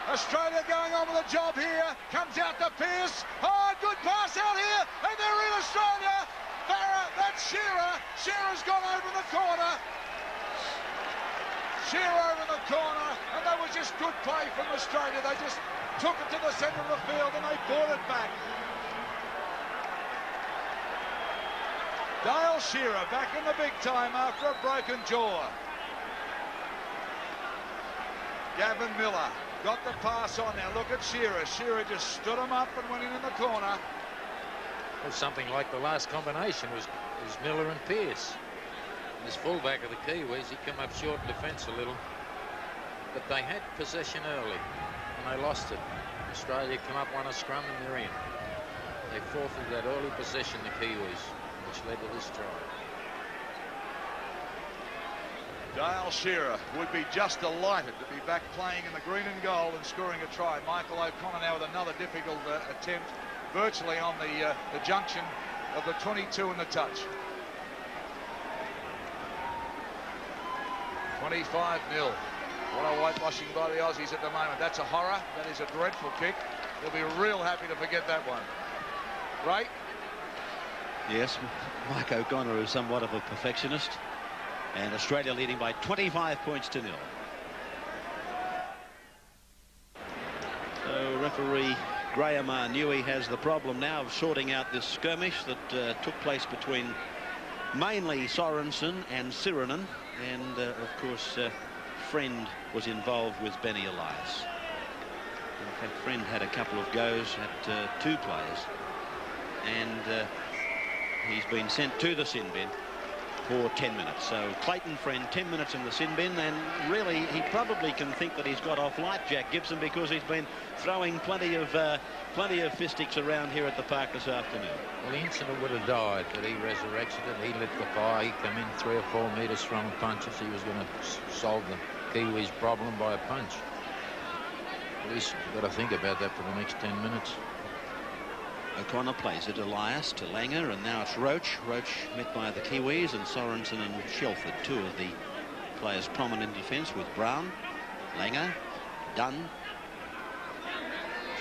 Australia going on with a job here. Comes out to Pearce. Oh, good pass out here. And they're in Australia. Farah, that's Shearer. Shearer's gone over the corner. Shearer over the corner. And that was just good play from Australia. They just took it to the centre of the field and they brought it back. Dale Shearer back in the big time after a broken jaw. Gavin Miller got the pass on now. Look at Shearer. Shearer just stood him up and went in the corner. Well, something like the last combination was Miller and Pearce. This fullback of the Kiwis, he came up short in defence a little. But they had possession early and they lost it. Australia come up, won a scrum and they're in. They forfeited that early possession, the Kiwis, which led to this try. Dale Shearer would be just delighted to be back playing in the green and gold and scoring a try. Michael O'Connor now with another difficult attempt, virtually on the junction of the 22 and the touch. 25-0. What a whitewashing by the Aussies at the moment. That's a horror. That is a dreadful kick. They'll be real happy to forget that one. Right? Yes, Mike O'Connor is somewhat of a perfectionist. And Australia leading by 25 points to 0. So referee Graham Arnui has the problem now of sorting out this skirmish that took place between mainly Sorensen and Sirenen. And of course, Friend was involved with Benny Elias. In fact, Friend had a couple of goes at 2 players. And he's been sent to the sin bin for 10 minutes. So Clayton Friend, 10 minutes in the sin bin, and really he probably can think that he's got off light, Jack Gibson, because he's been throwing plenty of fistics around here at the park this afternoon. Well, the incident would have died, but he resurrected it. He lit the fire. He came in 3 or 4 metres throwing punches. He was going to solve the Kiwis' problem by a punch. At least you've got to think about that for the next 10 minutes. O'Connor plays it, Elias to Langer, and now it's Roach. Roach met by the Kiwis, and Sorensen and Shelford, 2 of the players prominent in defence with Brown. Langer, Dunn,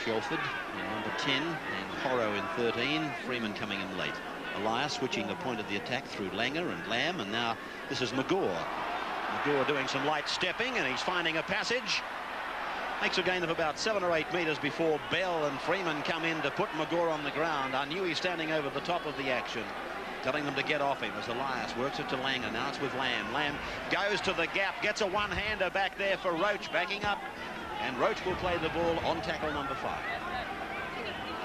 Shelford in number 10, and Horrow in 13. Freeman coming in late. Elias switching the point of the attack through Langer and Lamb, and now this is Magor. Magor doing some light stepping, and he's finding a passage. Makes a gain of about 7 or 8 metres before Bell and Freeman come in to put Magor on the ground. I knew he's standing over the top of the action, telling them to get off him as Elias works it to Langer. Now it's with Lamb. Lamb goes to the gap, gets a one-hander back there for Roach, backing up. And Roach will play the ball on tackle number 5.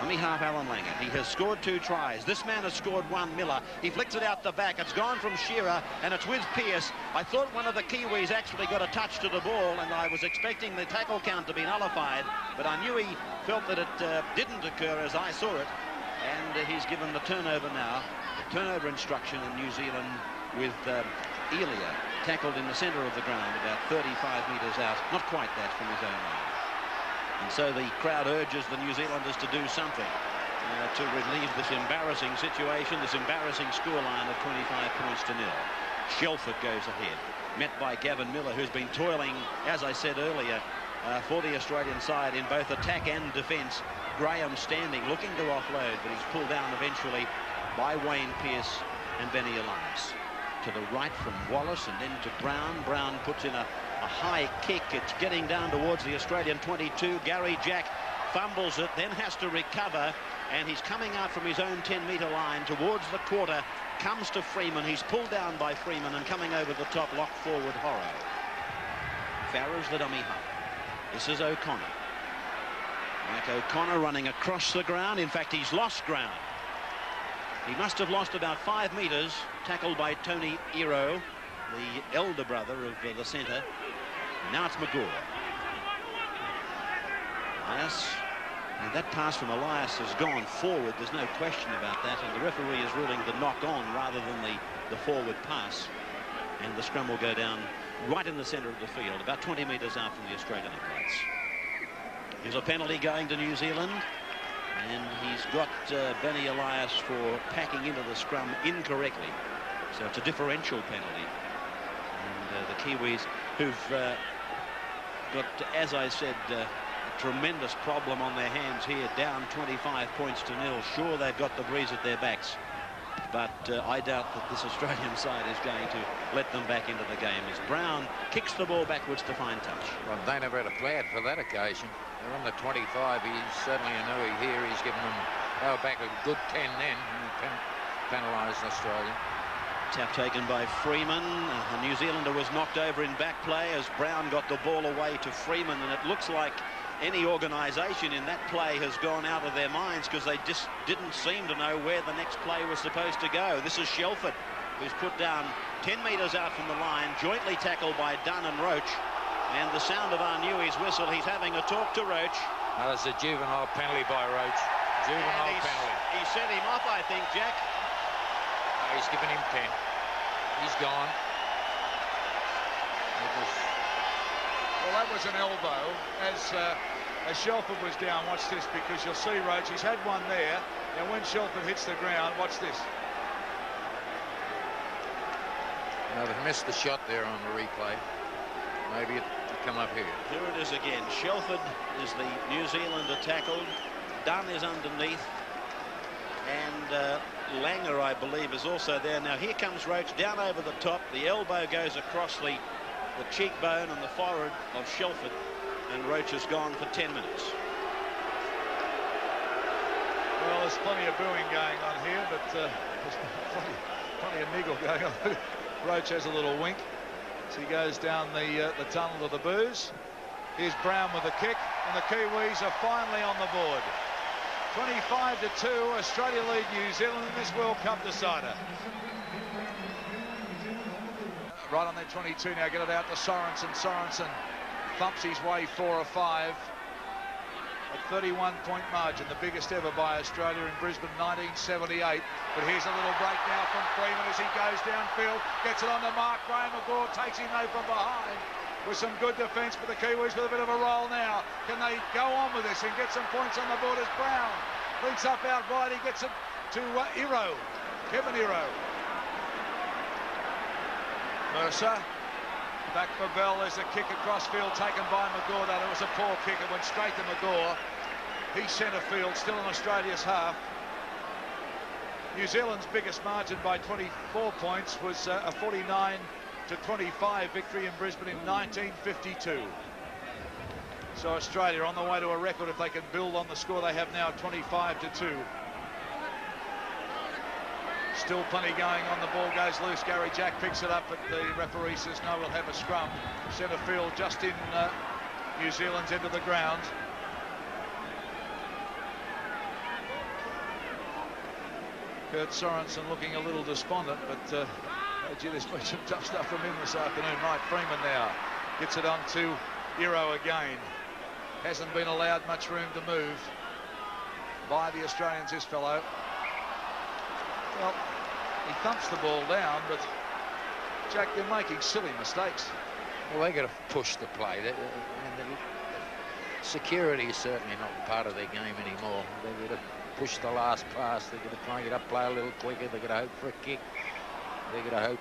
On behalf of Alan Langer, he has scored 2 tries. This man has scored 1, Miller. He flicks it out the back. It's gone from Shearer, and it's with Pearce. I thought one of the Kiwis actually got a touch to the ball, and I was expecting the tackle count to be nullified, but I knew he felt that it didn't occur as I saw it, and he's given the turnover now. The turnover instruction in New Zealand with Elia tackled in the centre of the ground, about 35 metres out, not quite that from his own line. And so the crowd urges the New Zealanders to do something to relieve this embarrassing situation, this embarrassing scoreline of 25 points to 0. Shelford goes ahead, met by Gavin Miller, who's been toiling, as I said earlier, for the Australian side in both attack and defence. Graham standing, looking to offload, but he's pulled down eventually by Wayne Pearce and Benny Elias. To the right from Wallace and then to Brown. Brown puts in a high kick. It's getting down towards the Australian 22. Gary Jack fumbles it, then has to recover, and he's coming out from his own 10-metre line towards the quarter, comes to Freeman. He's pulled down by Freeman and coming over the top, lock forward Horrow. Farrell's the dummy half. This is O'Connor. Mike O'Connor running across the ground. In fact, he's lost ground. He must have lost about 5 metres, tackled by Tony Iro, the elder brother of the centre. Now it's McGaw. Elias, and that pass from Elias has gone forward. There's no question about that, and the referee is ruling the knock on rather than the forward pass. And the scrum will go down right in the centre of the field, about 20 metres out from the Australian uprights. Here's a penalty going to New Zealand. And he's got Benny Elias for packing into the scrum incorrectly. So it's a differential penalty. And the Kiwis, who've got, as I said, a tremendous problem on their hands here, down 25 points to 0. Sure, they've got the breeze at their backs, but I doubt that this Australian side is going to let them back into the game as Brown kicks the ball backwards to find touch. Well, they never had a plan for that occasion. They're on the 25. He's certainly a newie here. He's given them, they were back a good 10 then, and penalised Australia. Tap taken by Freeman. The New Zealander was knocked over in back play as Brown got the ball away to Freeman, and it looks like any organisation in that play has gone out of their minds because they just didn't seem to know where the next play was supposed to go. This is Shelford, who's put down 10 metres out from the line, jointly tackled by Dunn and Roach. And the sound of Arnui's whistle, he's having a talk to Roach. Now, there's a juvenile penalty by Roach. Juvenile penalty. He set him off, I think, Jack. He's given him 10. He's gone. Well, that was an elbow as Shelford was down. Watch this, because you'll see Roach. He's had one there. Now, when Shelford hits the ground, watch this. Now, they've missed the shot there on the replay. Maybe it come up here. Here it is again. Shelford is the New Zealander tackled. Dunn is underneath. And Langer, I believe, is also there. Now, here comes Roach down over the top. The elbow goes across the cheekbone and the forehead of Shelford. And Roach has gone for 10 minutes. Well, there's plenty of booing going on here, but there's plenty of niggle going on. Roach has a little wink. So he goes down the tunnel of the boos. Here's Brown with a kick, and the Kiwis are finally on the board. 25-2, Australia lead New Zealand in this World Cup decider. Right on their 22 now, get it out to Sorensen. Sorensen thumps his way 4 or 5. A 31-point margin, the biggest ever by Australia in Brisbane 1978. But here's a little break now from Freeman as he goes downfield, gets it on the mark. Graham McGaw takes him though from behind with some good defence for the Kiwis with a bit of a roll now. Can they go on with this and get some points on the board as Brown links up out wide? He gets it to Iro, Kevin Iro. Mercer. Back for Bell. There's a kick across field taken by McGaw. That it was a poor kick. It went straight to McGaw. He's centre field, still in Australia's half. New Zealand's biggest margin by 24 points was a 49-25 victory in Brisbane in 1952. So Australia on the way to a record if they can build on the score they have now, 25-2. Still plenty going on. The ball goes loose. Gary Jack picks it up, but the referee says no, we'll have a scrum. Centre field just in New Zealand's end of the ground. Kurt Sorensen looking a little despondent, but oh gee, there's been some tough stuff from him this afternoon. Mike Freeman now gets it on to Iro again. Hasn't been allowed much room to move by the Australians, this fellow. Well, he thumps the ball down, but Jack, they're making silly mistakes. Well, they got to push the play. And the security is certainly not part of their game anymore. They've got to push the last pass. They've got to try and get up, play a little quicker. They've got to hope for a kick. They've got to hope.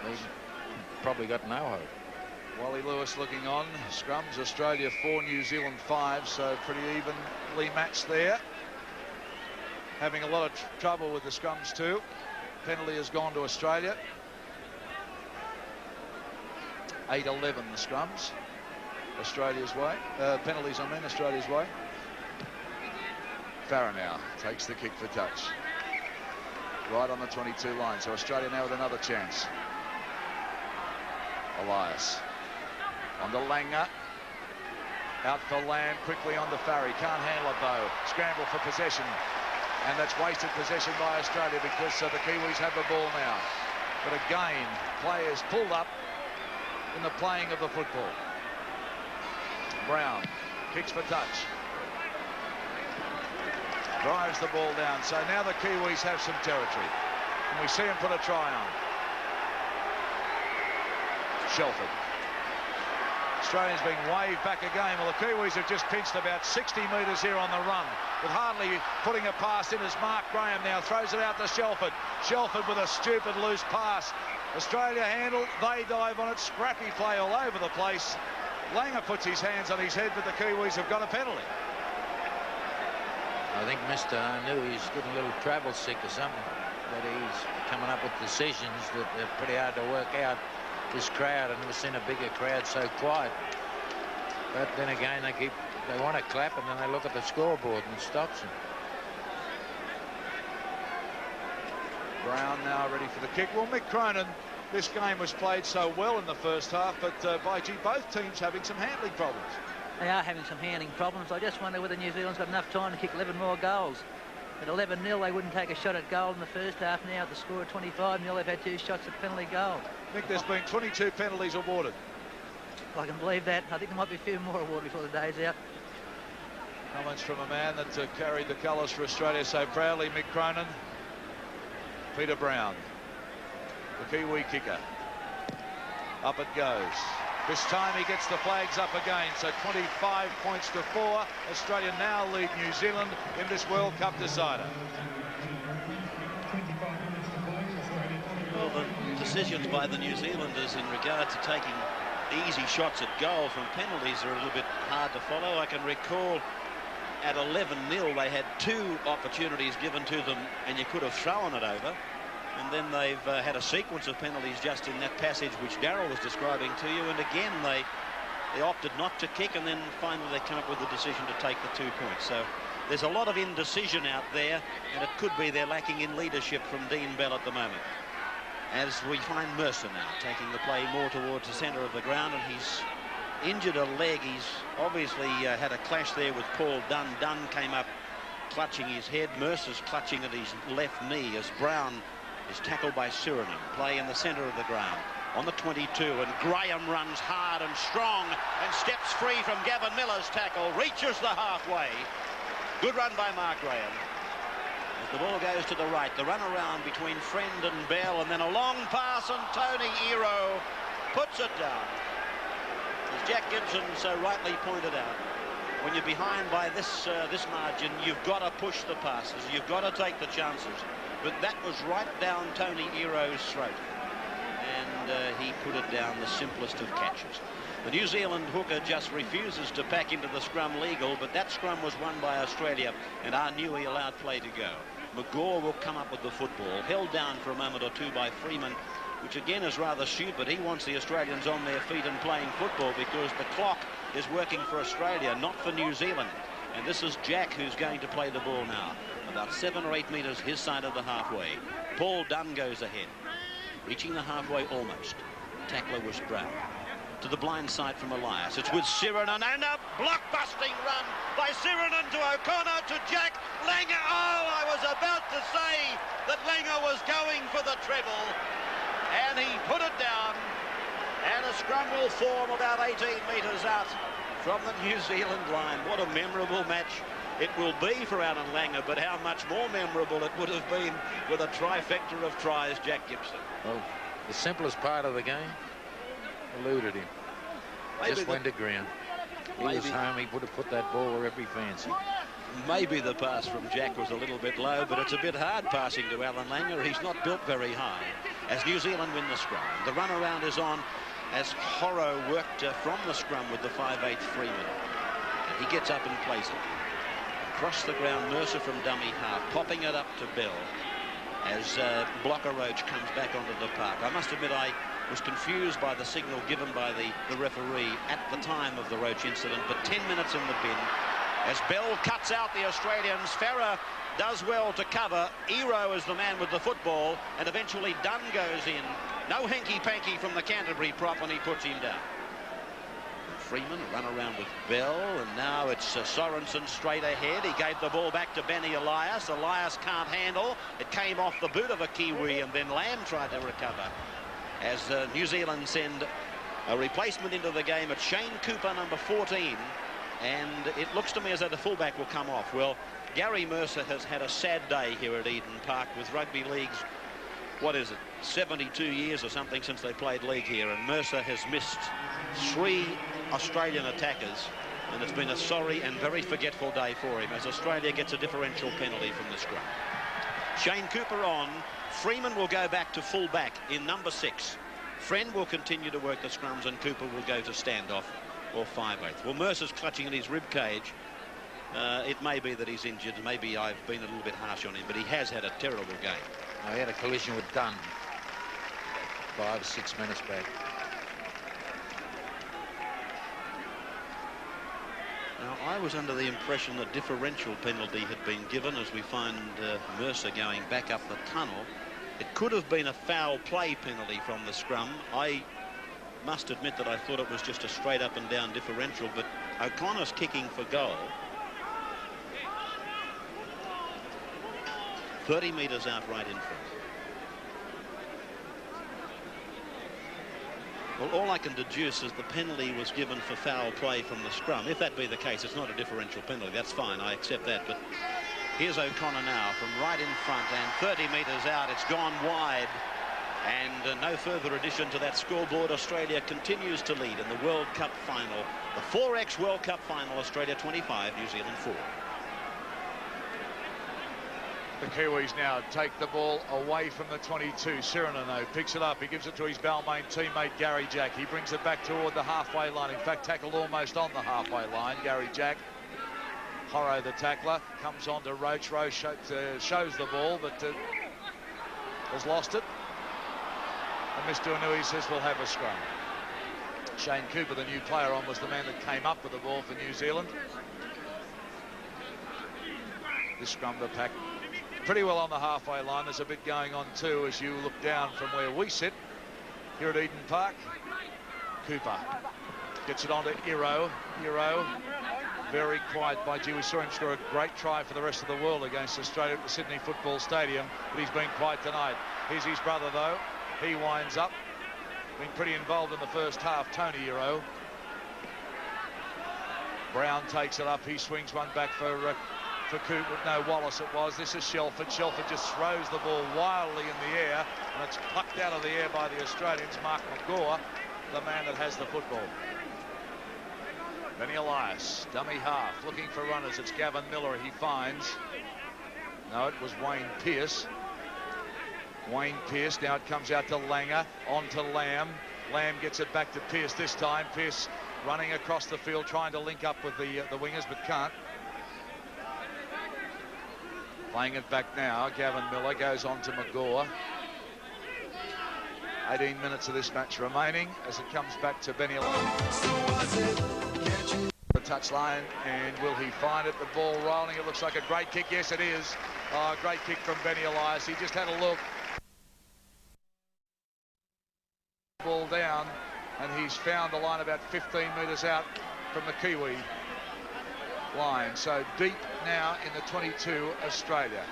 They've probably got no hope. Wally Lewis looking on. Scrums, Australia 4, New Zealand 5, so pretty evenly matched there. Having a lot of trouble with the scrums too. Penalty has gone to Australia. 8-11 the scrums. Australia's way. Penalties, I mean, Australia's way. Farah now takes the kick for touch. Right on the 22 line, so Australia now with another chance. Elias. On to Langer. Out for Lamb, quickly on to Farry. Can't handle it though. Scramble for possession. And that's wasted possession by Australia because the Kiwis have the ball now. But again, players pulled up in the playing of the football. Brown kicks for touch. Drives the ball down. So now the Kiwis have some territory. And we see him put a try on. Shelford. Australians being waved back again. Well, the Kiwis have just pinched about 60 metres here on the run, with hardly putting a pass in as Mark Graham now throws it out to Shelford. Shelford with a stupid loose pass. Australia handle, they dive on it. Scrappy play all over the place. Langer puts his hands on his head, but the Kiwis have got a penalty. I think Mr. Anu is getting a little travel sick or something, but he's coming up with decisions that are pretty hard to work out. This crowd, I've never seen a bigger crowd so quiet. But then again, they want to clap and then they look at the scoreboard and it stops them. Brown now ready for the kick. Well, Mick Cronin, this game was played so well in the first half, but by gee, both teams having some handling problems. They are having some handling problems. I just wonder whether New Zealand's got enough time to kick 11 more goals. At 11-0, they wouldn't take a shot at goal in the first half. Now at the score of 25-0, they've had 2 shots at penalty goal. Nick, there's been 22 penalties awarded. I can believe that. I think there might be a few more awarded before the day's out. Comments from a man that carried the colours for Australia so proudly, Mick Cronin. Peter Brown, the Kiwi kicker. Up it goes. This time he gets the flags up again, so 25 points to 4. Australia now lead New Zealand in this World Cup decider. Well, the decisions by the New Zealanders in regard to taking easy shots at goal from penalties are a little bit hard to follow. I can recall at 11-0 they had 2 opportunities given to them and you could have thrown it over. And then they've had a sequence of penalties just in that passage which Darryl was describing to you. And again, they opted not to kick, and then finally they come up with the decision to take the 2 points. So there's a lot of indecision out there, and it could be they're lacking in leadership from Dean Bell at the moment. As we find Mercer now taking the play more towards the centre of the ground, and he's injured a leg. He's obviously had a clash there with Paul Dunn. Dunn came up clutching his head. Mercer's clutching at his left knee as Brown is tackled by Suriname. Play in the centre of the ground on the 22, and Graham runs hard and strong and steps free from Gavin Miller's tackle, reaches the halfway. Good run by Mark Graham. As the ball goes to the right, the run around between Friend and Bell, and then a long pass, and Tony Iro puts it down. As Jack Gibson so rightly pointed out, when you're behind by this margin, you've got to push the passes, you've got to take the chances. But that was right down Tony Iro's throat, and he put it down the simplest of catches. The New Zealand hooker just refuses to pack into the scrum legal, but that scrum was won by Australia, and Arnui allowed play to go. McGaw will come up with the football, held down for a moment or two by Freeman, which again is rather stupid. He wants the Australians on their feet and playing football because the clock is working for Australia, not for New Zealand. And this is Jack who's going to play the ball now. About 7 or 8 metres his side of the halfway. Paul Dunn goes ahead, reaching the halfway almost. Tackler was Brown. to the blind side from Elias. It's with Sirinen, and a block-busting run by Sirinen to O'Connor to Jack Langer. Oh, I was about to say that Langer was going for the treble, and he put it down, and a scrum will form about 18 metres out from the New Zealand line. What a memorable match it will be for Alan Langer, but how much more memorable it would have been with a trifecta of tries, Jack Gibson. Well, the simplest part of the game eluded him. Just went to ground. He was home. He would have put that ball wherever he fancied. Maybe the pass from Jack was a little bit low, but it's a bit hard passing to Alan Langer. He's not built very high. As New Zealand win the scrum, the runaround is on as Horrow worked from the scrum with the 5'8" Freeman. And he gets up and plays it. Across the ground, Mercer from dummy half, popping it up to Bell as Blocker Roach comes back onto the park. I must admit I was confused by the signal given by the referee at the time of the Roach incident, but 10 minutes in the bin as Bell cuts out the Australians. Farrer does well to cover. Ero is the man with the football, and eventually Dunn goes in. No hanky-panky from the Canterbury prop, and he puts him down. Freeman run around with Bell, and now it's Sorensen straight ahead. He gave the ball back to Benny Elias. Elias can't handle. It came off the boot of a Kiwi, and then Lamb tried to recover. As New Zealand send a replacement into the game, it's Shane Cooper, number 14, and it looks to me as though the fullback will come off. Well, Gary Mercer has had a sad day here at Eden Park with rugby leagues. What is it, 72 years or something since they played league here, and Mercer has missed 3 Australian attackers, and it's been a sorry and very forgetful day for him as Australia gets a differential penalty from the scrum. Shane Cooper on. Freeman will go back to full back in number 6. Friend will continue to work the scrums, and Cooper will go to standoff or 5'8". Well, Mercer's clutching at his rib cage. It may be that he's injured. Maybe I've been a little bit harsh on him, but he has had a terrible game. I had a collision with Dunn 5 or 6 minutes back. Now, I was under the impression that differential penalty had been given as we find Mercer going back up the tunnel. It could have been a foul play penalty from the scrum. I must admit that I thought it was just a straight up and down differential, but O'Connor's kicking for goal. 30 metres out right in front. Well, all I can deduce is the penalty was given for foul play from the scrum. If that be the case, it's not a differential penalty. That's fine. I accept that. But here's O'Connor now from right in front, and 30 metres out. It's gone wide. And no further addition to that scoreboard. Australia continues to lead in the World Cup final. The 4X World Cup final, Australia 25, New Zealand 4. The Kiwis now take the ball away from the 22. Sirinen, though, picks it up. He gives it to his Balmain teammate, Gary Jack. He brings it back toward the halfway line. In fact, tackled almost on the halfway line. Gary Jack. Horrow, the tackler, comes on to Roach. Roach shows the ball, but has lost it. And Mr. Anui says we'll have a scrum. Shane Cooper, the new player on, was the man that came up with the ball for New Zealand. This scrum to pack pretty well on the halfway line. There's a bit going on too as you look down from where we sit here at Eden Park. Cooper gets it on to Ero. Ero, very quiet by G. We saw him score a great try for the rest of the world against Australia at the Sydney Football Stadium, but he's been quiet tonight. Here's his brother though. He winds up, been pretty involved in the first half, Tony Ero. Brown takes it up. He swings one back for Cooper. No, Wallace it was. This is Shelford. Shelford just throws the ball wildly in the air, and it's plucked out of the air by the Australians. Mark McGaw, the man that has the football. Benny Elias, dummy half, looking for runners. It's Gavin Miller he finds. No, it was Wayne Pearce. Wayne Pearce, now it comes out to Langer, on to Lamb. Lamb gets it back to Pearce this time. Pearce running across the field, trying to link up with the wingers, but can't. Playing it back now, Gavin Miller goes on to McGaw. 18 minutes of this match remaining as it comes back to Benny Elias. The touchline, and will he find it? The ball rolling. It looks like a great kick. Yes, it is. Great kick from Benny Elias. He just had a look. Ball down, and he's found the line about 15 metres out from the Kiwi line. So deep now in the 22, Australia.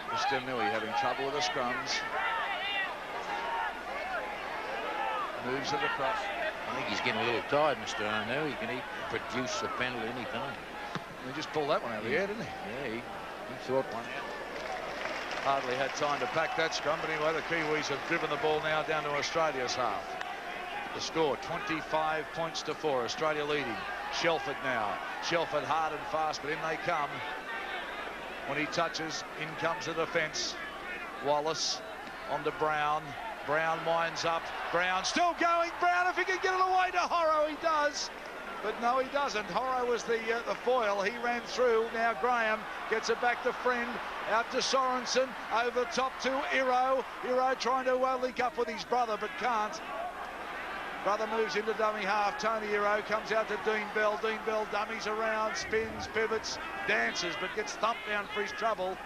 Mr. Nui having trouble with the scrums. Moves it across. I think he's getting a little tired, Mr. Arno. He can produce a penalty any time. He just pulled that one out of the air, didn't he? Yeah, he thought one out. Hardly had time to pack that scrum, but anyway, the Kiwis have driven the ball now down to Australia's half. The score, 25 points to 4. Australia leading. Shelford now. Shelford hard and fast, but in they come. When he touches, in comes the defence. Wallace on to Brown. Brown winds up. Brown still going. Brown, if he can get it away to Horrow, he does. But no, he doesn't. Horrow was the foil. He ran through. Now Graham gets it back to Friend. Out to Sorensen. Over the top to Iro. Iro trying to link up with his brother, but can't. Brother moves into dummy half. Tony Iro comes out to Dean Bell. Dean Bell dummies around, spins, pivots, dances, but gets thumped down for his trouble.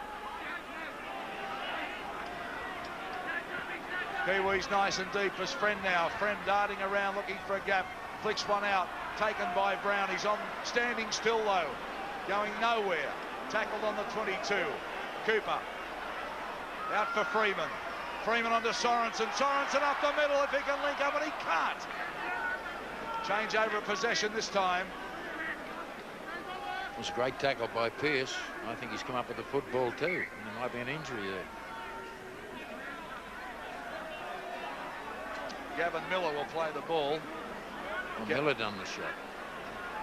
Kiwis nice and deep as Friend now. Friend darting around looking for a gap. Flicks one out. Taken by Brown. He's on standing still though. Going nowhere. Tackled on the 22. Cooper. Out for Freeman. Freeman onto Sorensen. Sorensen up the middle if he can link up, and he can't. Change over possession this time. It was a great tackle by Pearce. I think he's come up with the football too. And there might be an injury there. Gavin Miller will play the ball. Well, Miller done the shot.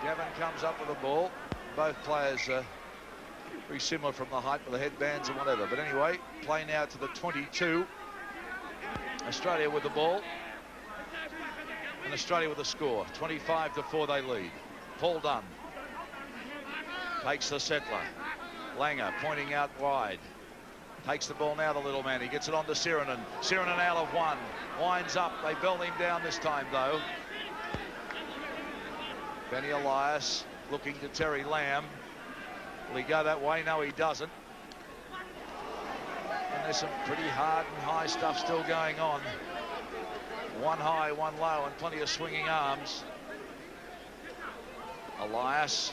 Gavin comes up with the ball. Both players very similar from the height with the headbands and whatever. But anyway, play now to the 22. Australia with the ball. And Australia with the score. 25-4 they lead. Paul Dunn takes the settler. Langer pointing out wide. Takes the ball now, the little man. He gets it on to Sirinen. Sirinen out of one. Winds up. They belt him down this time, though. Benny Elias looking to Terry Lamb. Will he go that way? No, he doesn't. And there's some pretty hard and high stuff still going on. One high, one low, and plenty of swinging arms. Elias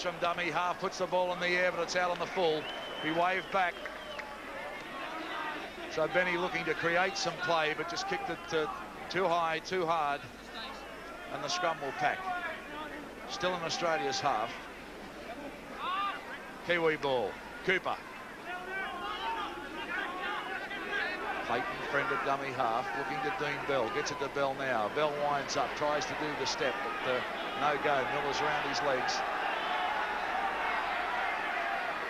from dummy half puts the ball in the air, but it's out on the full. He waved back. So Benny looking to create some play, but just kicked it too high, too hard, and the scrum will pack. Still in Australia's half. Kiwi ball. Cooper. Clayton Friend at dummy half, looking to Dean Bell. Gets it to Bell now. Bell winds up, tries to do the step, but no go. Miller's around his legs.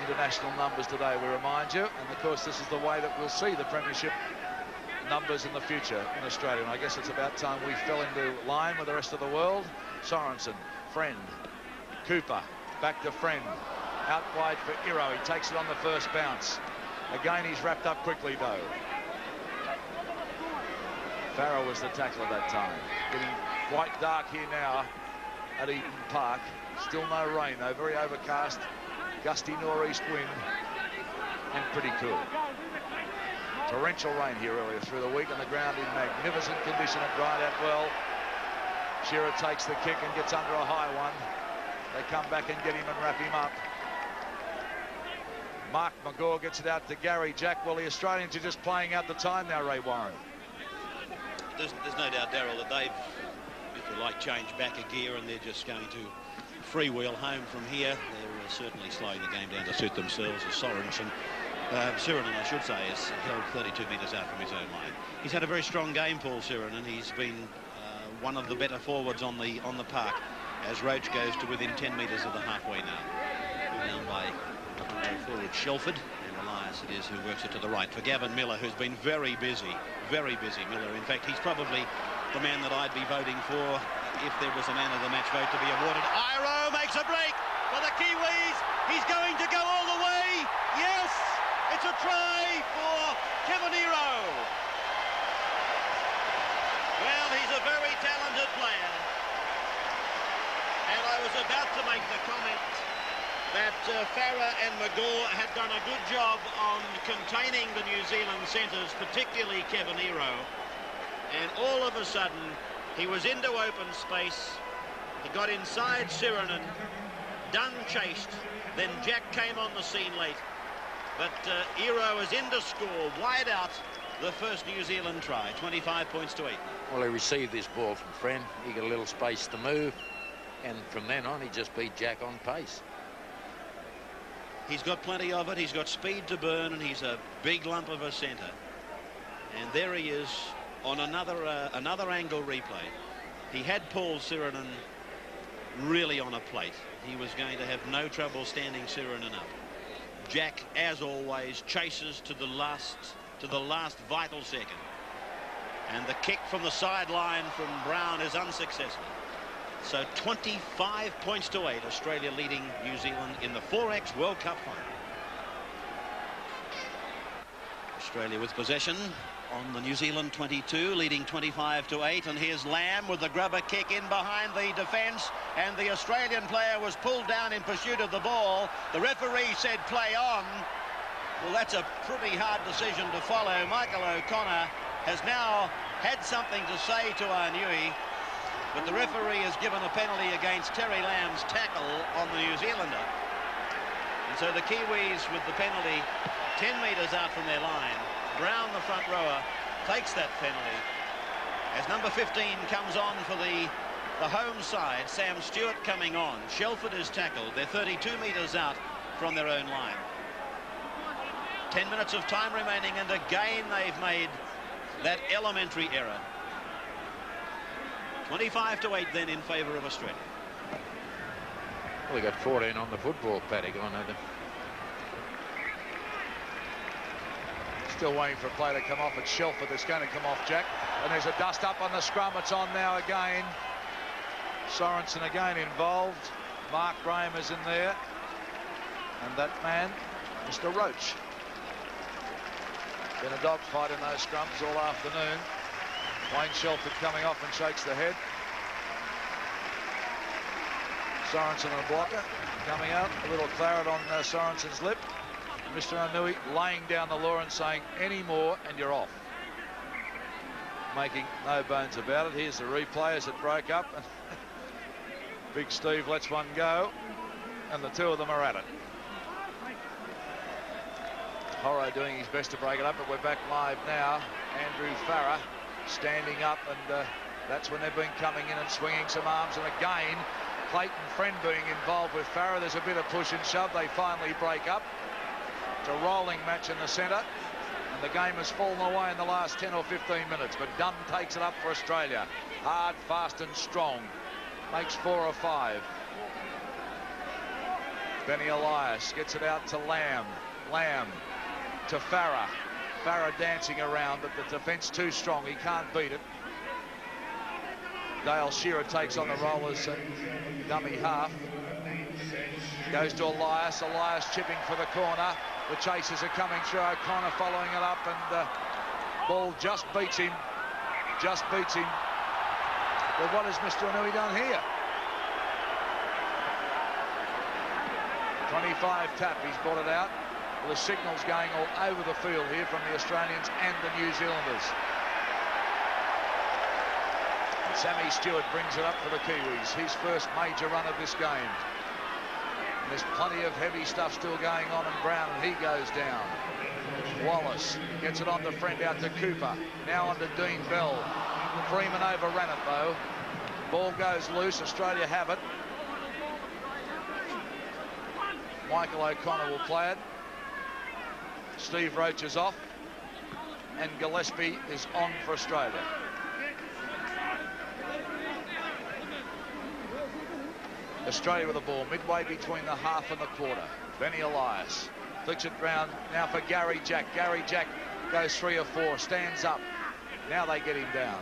International numbers today, we remind you, and of course this is the way that we'll see the premiership numbers in the future in Australia, and I guess it's about time we fell into line with the rest of the world. Sorensen, Friend, Cooper, back to Friend, out wide for Iro. He takes it on the first bounce. Again, he's wrapped up quickly though. Farrell was the tackler that time. Getting quite dark here now at Eden Park. Still no rain though, very overcast. Gusty nor'east wind and pretty cool. Torrential rain here earlier through the week, and the ground in magnificent condition. It dried out well. Shearer takes the kick and gets under a high one. They come back and get him and wrap him up. Mark McGaw gets it out to Gary Jack. Well, the Australians are just playing out the time now, Ray Warren. There's no doubt, Daryl, that they've, if you like, changed back a gear, and they're just going to freewheel home from here. They're certainly slowing the game down to suit themselves. As Sorensen, Sirinen, I should say, has held 32 metres out from his own line. He's had a very strong game, Paul Sirinen. He's been one of the better forwards on the park as Roach goes to within 10 metres of the halfway now. Down by forward Shelford, and Elias it is who works it to the right for Gavin Miller, who's been very busy, Miller. In fact, he's probably the man that I'd be voting for if there was a man of the match vote to be awarded. Iro makes a break for the Kiwis. He's going to go all the way. Yes, it's a try for Kevin Iro. Well, he's a very talented player. And I was about to make the comment that Farah and McGaw had done a good job on containing the New Zealand centres, particularly Kevin Iro. and all of a sudden he was into open space. He got inside Sirinen. Dunn chased. Then Jack came on the scene late. But Iro is in to score. Wide out the first New Zealand try. 25 points to 8. Well, he received this ball from Friend. He got a little space to move. And from then on, he just beat Jack on pace. He's got plenty of it. He's got speed to burn, and he's a big lump of a centre. And there he is on another angle replay. He had Paul Sirinen really on a plate. He was going to have no trouble standing Sirinen up. Jack, as always, chases to the last vital second. And the kick from the sideline from Brown is unsuccessful. So 25 points to 8, Australia leading New Zealand in the 4X World Cup final. Australia with possession on the New Zealand 22, leading 25 to 8. And here's Lamb with the grubber kick in behind the defence. And the Australian player was pulled down in pursuit of the ball. The referee said play on. Well, that's a pretty hard decision to follow. Michael O'Connor has now had something to say to Arnui. But the referee has given a penalty against Terry Lamb's tackle on the New Zealander. And so the Kiwis with the penalty 10 metres out from their line. Brown, the front rower, takes that penalty. As number 15 comes on for the home side, Sam Stewart coming on. Shelford is tackled. They're 32 metres out from their own line. 10 minutes of time remaining, and again they've made that elementary error. 25 to 8 then in favour of Australia. Well, they got 14 on the football paddock. Still waiting for a play to come off. It's Shelford that's going to come off, Jack. And there's a dust up on the scrum. It's on now again. Sorensen again involved. Mark Graham is in there. And that man, Mr. Roach. Been a dogfight in those scrums all afternoon. Wayne Shelford coming off and shakes the head. Sorensen and a blocker coming out. A little claret on Sorensen's lip. Mr. Arnui laying down the law and saying any more and you're off. Making no bones about it. Here's the replay as it broke up. Big Steve lets one go and the two of them are at it. Horro doing his best to break it up, but we're back live now. Andrew Farah standing up, and that's when they've been coming in and swinging some arms. And again, Clayton Friend being involved with Farah. There's a bit of push and shove. They finally break up. It's a rolling match in the centre, and the game has fallen away in the last 10 or 15 minutes. But Dunn takes it up for Australia. Hard, fast and strong. Makes 4 or 5. Benny Elias gets it out to Lamb. Lamb to Farah. Farah dancing around, but the defence too strong. He can't beat it. Dale Shearer takes on the rollers at dummy half. Goes to Elias. Elias chipping for the corner. The chasers are coming through. O'Connor following it up, and ball just beats him. Just beats him. But what has Mr. Arnui done here? 25 tap. He's brought it out. Well, the signals going all over the field here from the Australians and the New Zealanders. And Sammy Stewart brings it up for the Kiwis. His first major run of this game. And there's plenty of heavy stuff still going on in Brown, and he goes down. Wallace gets it on the Friend out to Cooper. Now on to Dean Bell. Freeman overran it though. Ball goes loose. Australia have it. Michael O'Connor will play it. Steve Roach is off. And Gillespie is on for Australia. Australia with the ball midway between the half and the quarter. Benny Elias flicks it round now for Gary Jack. Gary Jack goes 3 or 4, stands up. Now they get him down.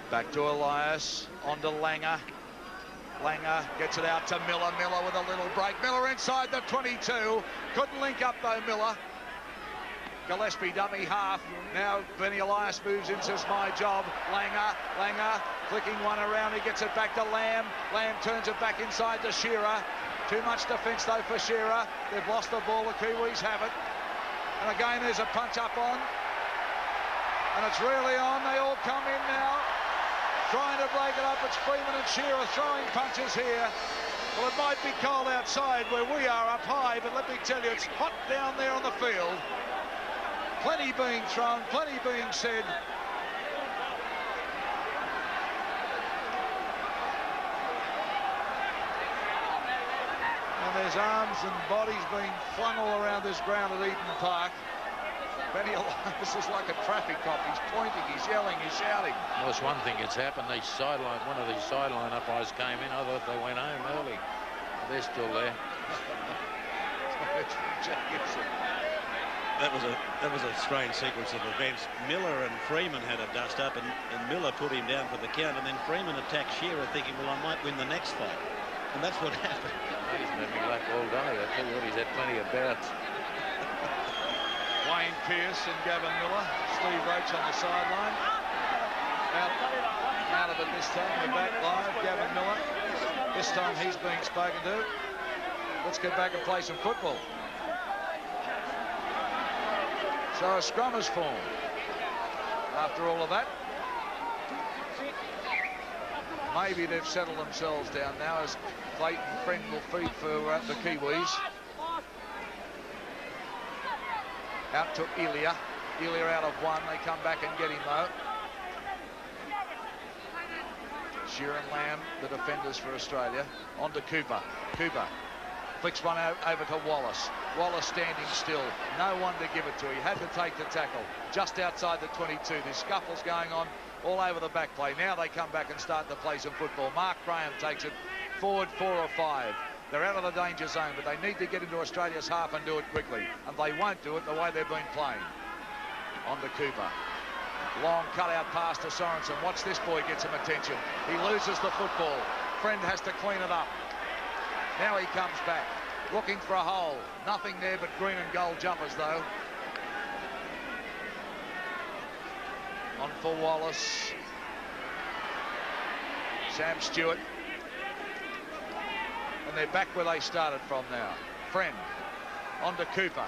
Back to Elias, on to Langer. Langer gets it out to Miller. Miller with a little break. Miller inside the 22. Couldn't link up though, Miller. Gillespie dummy half. Now Benny Elias moves in, says my job. Langer flicking one around. He gets it back to Lamb. Lamb turns it back inside to Shearer. Too much defence though for Shearer. They've lost the ball. The Kiwis have it. And again, there's a punch up on. And it's really on. They all come in now. Trying to break it up. It's Freeman and Shearer throwing punches here. Well, it might be cold outside where we are up high, but let me tell you, it's hot down there on the field. Plenty being thrown, plenty being said. And there's arms and bodies being flung all around this ground at Eden Park. Benny Elias is like a traffic cop. He's pointing, he's yelling, he's shouting. Well, there's one thing that's happened. One of these sideline umpires came in. I thought they went home early. They're still there. That was a strange sequence of events. Miller and Freeman had a dust up, and Miller put him down for the count, and then Freeman attacked Shearer, thinking, well, I might win the next fight. And that's what happened. He's made me laugh all day. I tell you what, he's had plenty of bouts. Wayne Pearce and Gavin Miller. Steve Roach on the sideline. Out of it this time. We're back live. Gavin Miller. This time he's being spoken to. Let's get back and play some football. So a scrum is formed. After all of that. Maybe they've settled themselves down now as Clayton Friend will feed for the Kiwis. Out to Elia. Elia out of one. They come back and get him though. Shearer and Lamb, the defenders for Australia. On to Cooper. Cooper flicks one over to Wallace. Wallace standing still. No one to give it to. He had to take the tackle just outside the 22. There's scuffles going on all over the back play. Now they come back and start to play some football. Mark Graham takes it forward 4 or 5. They're out of the danger zone, but they need to get into Australia's half and do it quickly. And they won't do it the way they've been playing. On to Cooper. Long cut-out pass to Sorensen. Watch this boy get some attention. He loses the football. Friend has to clean it up. Now he comes back, looking for a hole. Nothing there but green and gold jumpers, though. On for Wallace. Sam Stewart. And they're back where they started from now. Friend. On to Cooper.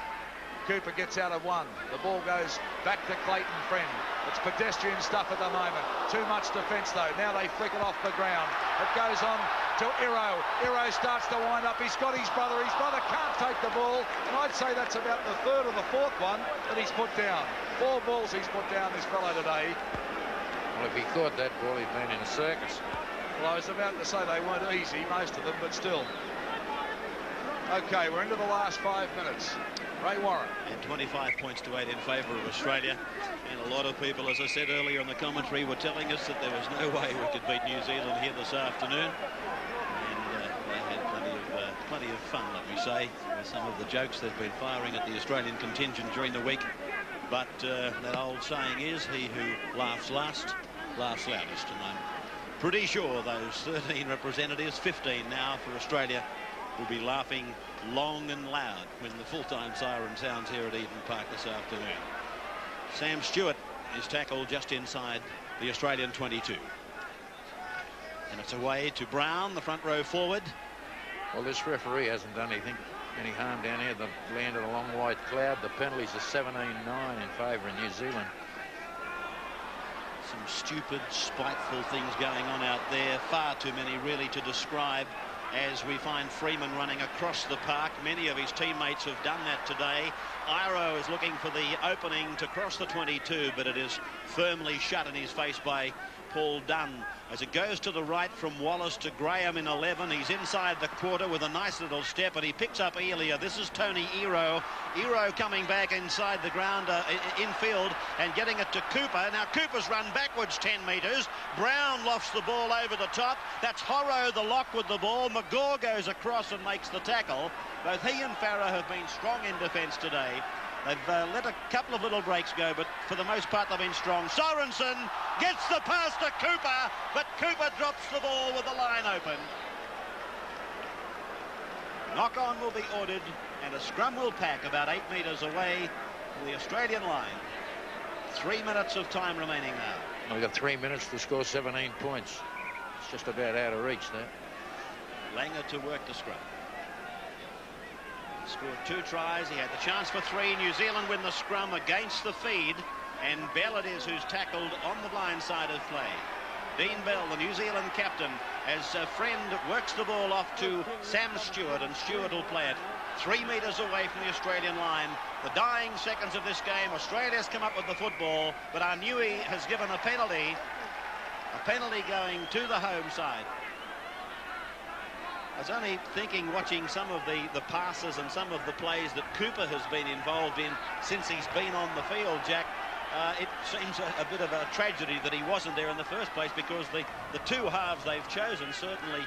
Cooper gets out of one. The ball goes back to Clayton Friend. It's pedestrian stuff at the moment. Too much defence, though. Now they flick it off the ground. It goes on to Iro. Iro starts to wind up. He's got his brother. His brother can't take the ball. And I'd say that's about the third or the fourth one that he's put down. 4 balls he's put down, this fellow today. Well, if he caught that ball, he'd been in a circus. Well, I was about to say they weren't easy, most of them, but still. OK, we're into the last 5 minutes. Ray Warren. And 25 points to 8 in favour of Australia. And a lot of people, as I said earlier in the commentary, were telling us that there was no way we could beat New Zealand here this afternoon. And they had plenty of fun, let me say, with some of the jokes they've been firing at the Australian contingent during the week. But that old saying is, he who laughs last, laughs loudest. And I'm pretty sure those 13 representatives, 15 now for Australia, will be laughing long and loud when the full-time siren sounds here at Eden Park this afternoon. Sam Stewart is tackled just inside the Australian 22. And it's away to Brown, the front row forward. Well, this referee hasn't done any harm down here. They've landed a long white cloud. The penalties are 17-9 in favour of New Zealand. Some stupid, spiteful things going on out there. Far too many really to describe. As we find Freeman running across the park. Many of his teammates have done that today. Iro is looking for the opening to cross the 22, but it is firmly shut in his face by Paul Dunn. As it goes to the right from Wallace to Graham in 11. He's inside the quarter with a nice little step, and he picks up Elia. This is Tony Iro. Iro coming back inside the ground, infield, and getting it to Cooper. Now Cooper's run backwards 10 metres. Brown lofts the ball over the top. That's Horrow, the lock, with the ball. McGaw goes across and makes the tackle. Both he and Farah have been strong in defence today. They've let a couple of little breaks go, but for the most part they've been strong. Sorensen gets the pass to Cooper, but Cooper drops the ball with the line open. Knock-on will be ordered, and a scrum will pack about 8 metres away from the Australian line. 3 minutes of time remaining now. We've got 3 minutes to score 17 points. It's just about out of reach there. Langer to work the scrum. Scored 2 tries. He had the chance for 3. New Zealand win the scrum against the feed. And Bell it is who's tackled on the blind side of play. Dean Bell, the New Zealand captain, as a friend works the ball off to Sam Stewart, and Stewart will play it 3 metres away from the Australian line. The dying seconds of this game, Australia's come up with the football, but Arnui has given a penalty going to the home side. I was only thinking, watching some of the passes and some of the plays that Cooper has been involved in since he's been on the field, Jack. It seems a bit of a tragedy that he wasn't there in the first place, because the 2 halves they've chosen certainly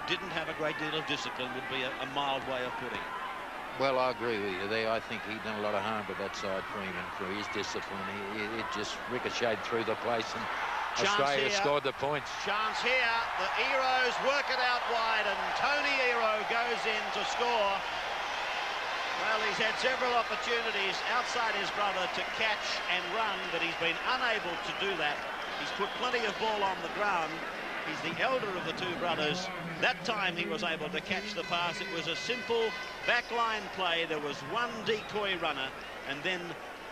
didn't have a great deal of discipline, would be a mild way of putting it. Well, I agree with you there. I think he done a lot of harm to that side, Freeman, for his discipline. It just ricocheted through the place, and Australia scored the points. Chance here. The Eros work it out wide, and Tony Ero goes in to score. Well, he's had several opportunities outside his brother to catch and run, but he's been unable to do that. He's put plenty of ball on the ground. He's the elder of the 2 brothers. That time he was able to catch the pass. It was a simple backline play. There was 1 decoy runner, and then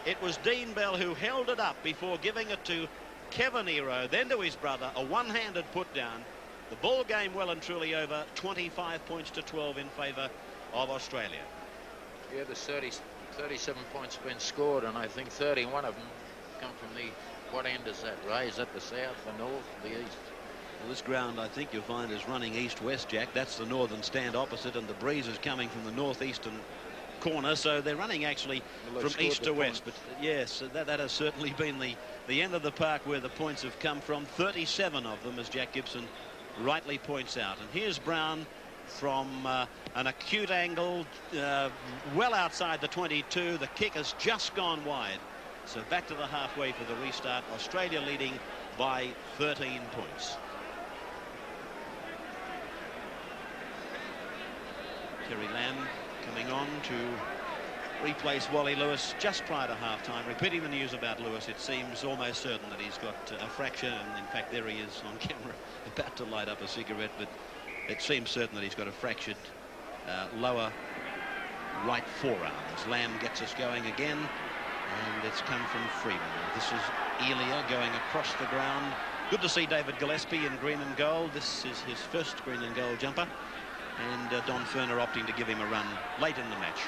it was Dean Bell who held it up before giving it to Kevin Ero, then to his brother, a one-handed put down. The ball game well and truly over, 25 points to 12 in favour of Australia. Yeah, there's 37 points been scored, and I think 31 of them come from the... What end is that, Ray? Is that the south, the north, the east? Well, this ground, I think you'll find, is running east-west, Jack. That's the northern stand opposite, and the breeze is coming from the northeastern corner, so they're running actually from east to west. But yes, that has certainly been the end of the park where the points have come from. 37 of them, as Jack Gibson rightly points out. And here's Brown from an acute angle, well outside the 22. The kick has just gone wide. So back to the halfway for the restart. Australia leading by 13 points. Terry Lamb coming on to replace Wally Lewis just prior to half-time. Repeating the news about Lewis, it seems almost certain that he's got a fracture, and in fact there he is on camera about to light up a cigarette, but it seems certain that he's got a fractured lower right forearm. As Lamb gets us going again, and it's come from Freeman. This is Elia going across the ground. Good to see David Gillespie in green and gold. This is his first green and gold jumper, and Don Ferner opting to give him a run late in the match.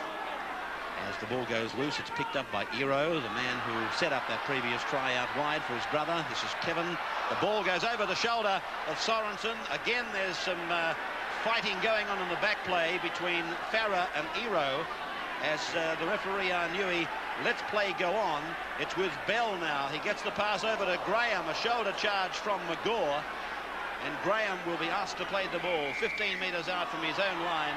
As the ball goes loose, it's picked up by Ero, the man who set up that previous try out wide for his brother. This is Kevin. The ball goes over the shoulder of Sorensen. Again, there's some fighting going on in the back play between Farah and Ero, as the referee Arnui lets play go on. It's with Bell now. He gets the pass over to Graham, a shoulder charge from McGaw, and Graham will be asked to play the ball 15 metres out from his own line.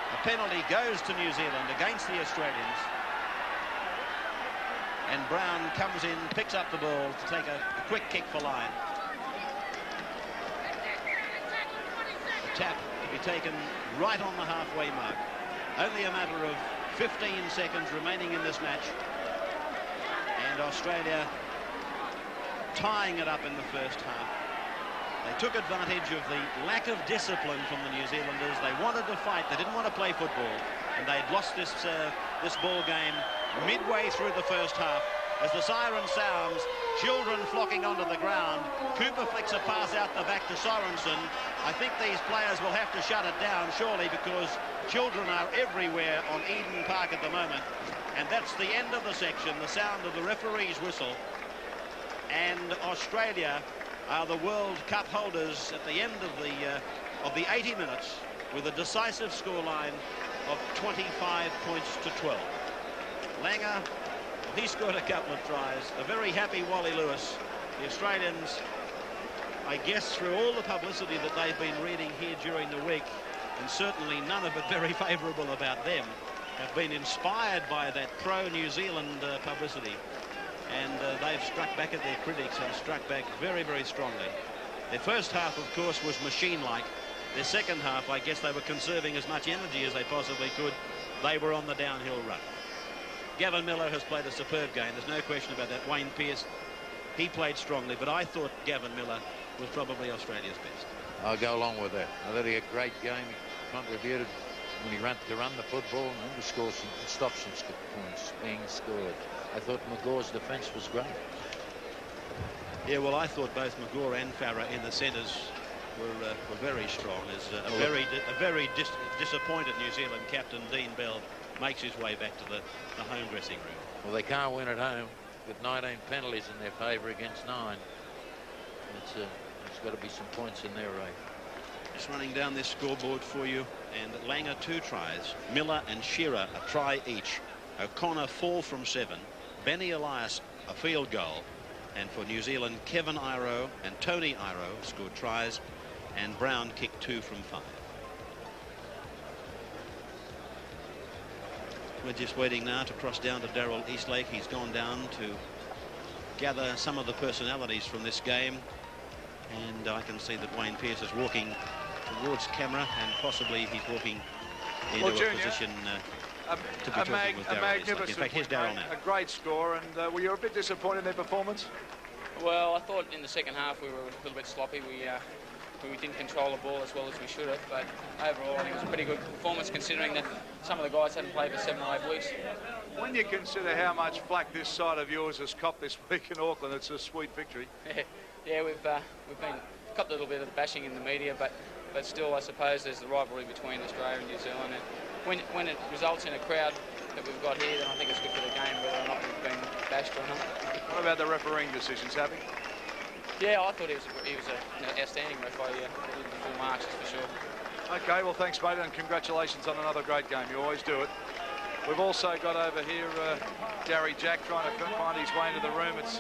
A penalty goes to New Zealand against the Australians. And Brown comes in, picks up the ball to take a quick kick for line. A tap to be taken right on the halfway mark. Only a matter of 15 seconds remaining in this match. And Australia tying it up in the first half. They took advantage of the lack of discipline from the New Zealanders. They wanted to fight. They didn't want to play football. And they'd lost this ball game midway through the first half. As the siren sounds, children flocking onto the ground. Cooper flicks a pass out the back to Sorensen. I think these players will have to shut it down, surely, because children are everywhere on Eden Park at the moment. And that's the end of the section, the sound of the referee's whistle. And Australia are the World Cup holders at the end of the 80 minutes, with a decisive scoreline of 25 points to 12. Langer, he scored a couple of tries. A very happy Wally Lewis. The Australians, I guess, through all the publicity that they've been reading here during the week, and certainly none of it very favourable about them, have been inspired by that pro-New Zealand publicity. And they've struck back at their critics and struck back very, very strongly. Their first half, of course, was machine-like. Their second half, I guess they were conserving as much energy as they possibly could. They were on the downhill run. Gavin Miller has played a superb game. There's no question about that. Wayne Pearce, he played strongly, but I thought Gavin Miller was probably Australia's best. I'll go along with that. I thought he had a great game, contributed when he ran to run the football and to score some, stop some points being scored. I thought McGaw's defence was great. Yeah, well, I thought both McGaw and Farah in the centres were very strong. As a very disappointed New Zealand captain, Dean Bell, makes his way back to the home dressing room. Well, they can't win at home with 19 penalties in their favour against 9. There's got to be some points in there, Ray. Just running down this scoreboard for you, and Langer 2 tries, Miller and Shearer a try each, O'Connor 4 from 7, Benny Elias a field goal, and for New Zealand, Kevin Iro and Tony Iro scored tries, and Brown kicked 2 from 5. We're just waiting now to cross down to Darryl Eastlake. He's gone down to gather some of the personalities from this game, and I can see that Wayne Pearce is walking towards camera, and possibly he's walking into a position to be talking with Darryl Eastlake. In fact, here's Darryl now. A great score, and were you a bit disappointed in their performance? Well, I thought in the second half we were a little bit sloppy. We didn't control the ball as well as we should have, but overall I think it was a pretty good performance considering that some of the guys hadn't played for 7 or 8 weeks. When you consider how much flack this side of yours has copped this week in Auckland, it's a sweet victory. Yeah, we've been copped a little bit of bashing in the media, but still I suppose there's the rivalry between Australia and New Zealand, and when it results in a crowd that we've got here, then I think it's good for the game, whether or not we've been bashed or not. What about the refereeing decisions, Happy? Yeah, I thought he was an outstanding ref. I did the full marks, for sure. Okay, well, thanks, mate, and congratulations on another great game. You always do it. We've also got over here Gary Jack trying to find his way into the room. It's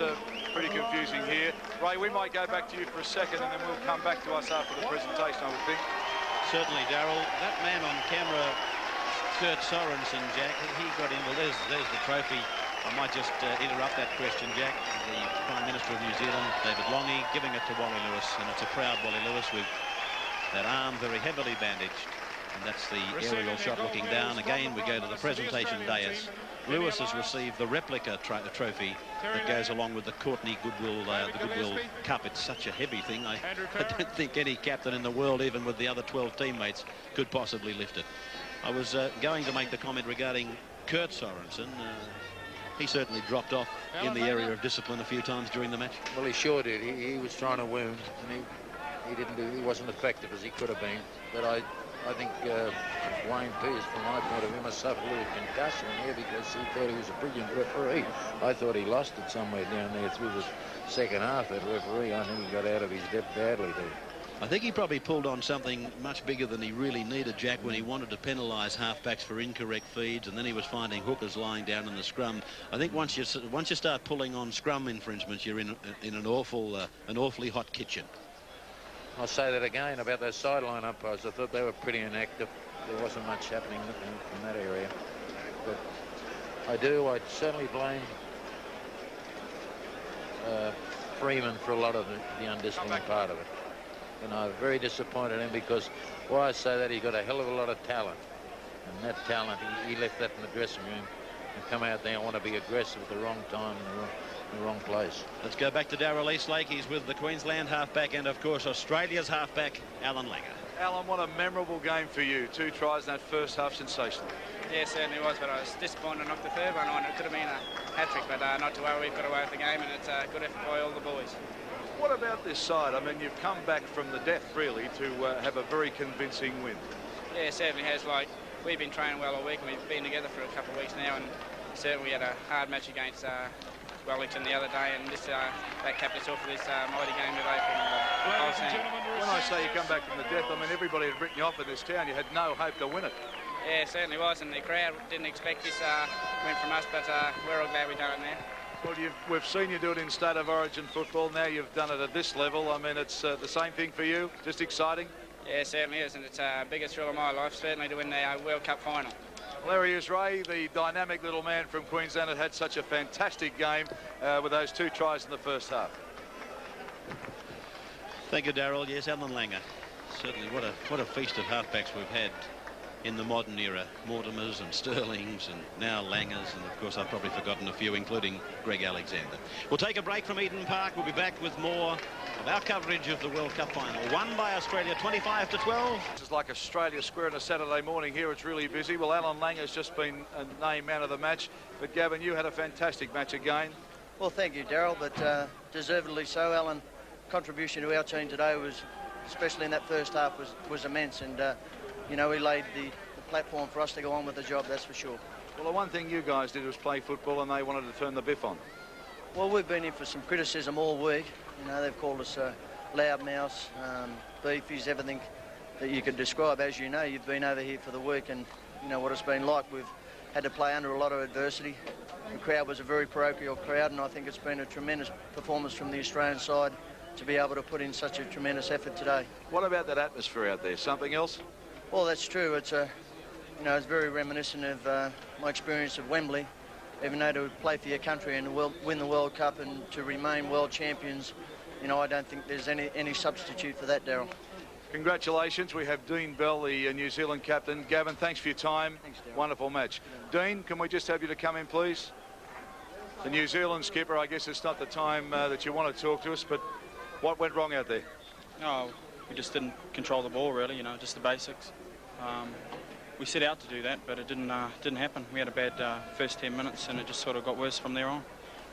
pretty confusing here. Ray, we might go back to you for a second, and then we'll come back to us after the presentation, I would think. Certainly, Darryl. That man on camera, Kurt Sorensen, Jack, he got in. Well, there's the trophy. I might just interrupt that question, Jack. The Prime Minister of New Zealand, David Longy, giving it to Wally Lewis, and it's a proud Wally Lewis with that arm very heavily bandaged. And that's the aerial shot looking down. Again, we go to the presentation dais. Lewis has received the replica trophy that goes along with the Courtney Goodwill, the Goodwill Cup. It's such a heavy thing. I don't think any captain in the world, even with the other 12 teammates, could possibly lift it. I was going to make the comment regarding Kurt Sorensen. He certainly dropped off in the area of discipline a few times during the match. Well, he sure did. He was trying to wound, and he wasn't effective as he could have been. But I think Wayne Pearce, from my point of view, must suffer a little concussion here because he thought he was a brilliant referee. I thought he lost it somewhere down there through the second half, that referee. I think he got out of his depth badly there. I think he probably pulled on something much bigger than he really needed, Jack, when he wanted to penalise halfbacks for incorrect feeds, and then he was finding hookers lying down in the scrum. I think once you start pulling on scrum infringements, you're in an awfully hot kitchen. I'll say that again about those sideline umpires. I thought they were pretty inactive. There wasn't much happening in that area. But I certainly blame Freeman for a lot of the undisciplined part of it. And I'm very disappointed in him because why I say that, he got a hell of a lot of talent. And that talent, he left that in the dressing room and come out there and want to be aggressive at the wrong time in the wrong place. Let's go back to Darryl Eastlake. He's with the Queensland halfback and, of course, Australia's halfback, Alan Langer. Alan, what a memorable game for you. 2 tries in that first half, sensational. Yeah, certainly was, but I was disappointed to knock the third one on. It could have been a hat-trick, but not to worry, we've got away with the game, and it's a good effort by all the boys. What about this side? I mean, you've come back from the death, really, to have a very convincing win. Yeah, it certainly has. Like, we've been training well all week, and we've been together for a couple of weeks now, and certainly we had a hard match against Wellington the other day, and that capped us off for this mighty game today from When I say you come back from the death, I mean, everybody had written you off in this town. You had no hope to win it. Yeah, it certainly was, and the crowd didn't expect this win from us, but we're all glad we done it now. Well, we've seen you do it in State of Origin football. Now you've done it at this level. I mean, it's the same thing for you, just exciting. Yeah, it certainly is, and it's the biggest thrill of my life, certainly to win the World Cup final. Well, there he is, Ray, the dynamic little man from Queensland, had such a fantastic game with those 2 tries in the first half. Thank you, Darryl. Yes, Alan Langer. Certainly, what a feast of halfbacks we've had in the modern era. Mortimers and Sterlings and now Langers, and of course I've probably forgotten a few, including Greg Alexander. We'll take a break from Eden Park. We'll be back with more of our coverage of the World Cup final. Won by Australia 25-12. It's like Australia Square on a Saturday morning here. It's really busy. Well, Alan Lang has just been named man of the match. But Gavin, you had a fantastic match again. Well, thank you, Daryl, but deservedly so. Alan, contribution to our team today was, especially in that first half, was immense, and you know, he laid the platform for us to go on with the job, that's for sure. Well, the one thing you guys did was play football, and they wanted to turn the biff on. Well, we've been in for some criticism all week. You know, they've called us loudmouths, beefies, everything that you could describe. As you know, you've been over here for the week, and you know what it's been like. We've had to play under a lot of adversity. The crowd was a very parochial crowd, and I think it's been a tremendous performance from the Australian side to be able to put in such a tremendous effort today. What about that atmosphere out there? Something else? Well, that's true. It's you know, it's very reminiscent of my experience at Wembley. Even though to play for your country and win the World Cup and to remain world champions, you know, I don't think there's any substitute for that, Daryl. Congratulations. We have Dean Bell, the New Zealand captain. Gavin, thanks for your time. Thanks, Daryl. Wonderful match. Dean, can we just have you to come in, please? The New Zealand skipper, I guess it's not the time that you want to talk to us, but what went wrong out there? Oh, we just didn't control the ball, really, you know, just the basics. We set out to do that, but it didn't happen. We had a bad first 10 minutes, and it just sort of got worse from there on.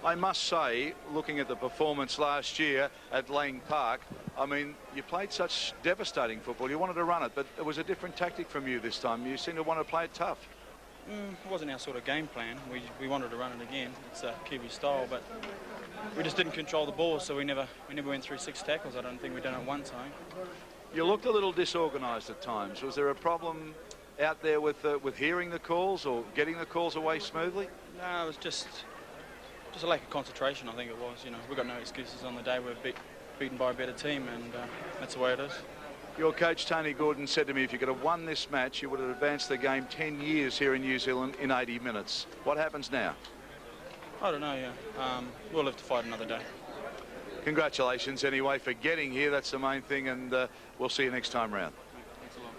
I must say, looking at the performance last year at Lang Park, I mean, you played such devastating football. You wanted to run it, but it was a different tactic from you this time. You seem to want to play it tough. It wasn't our sort of game plan. We wanted to run it again. It's a Kiwi style, but we just didn't control the ball, so we never went through 6 tackles. I don't think we've done it once, I think. You looked a little disorganised at times. Was there a problem out there with hearing the calls or getting the calls away smoothly? No, it was just a lack of concentration, I think it was. You know, we've got no excuses on the day. We're beaten by a better team, and that's the way it is. Your coach, Tony Gordon, said to me, if you could have won this match, you would have advanced the game 10 years here in New Zealand in 80 minutes. What happens now? I don't know, yeah. We'll have to fight another day. Congratulations, anyway, for getting here. That's the main thing, and we'll see you next time round. Thanks a lot.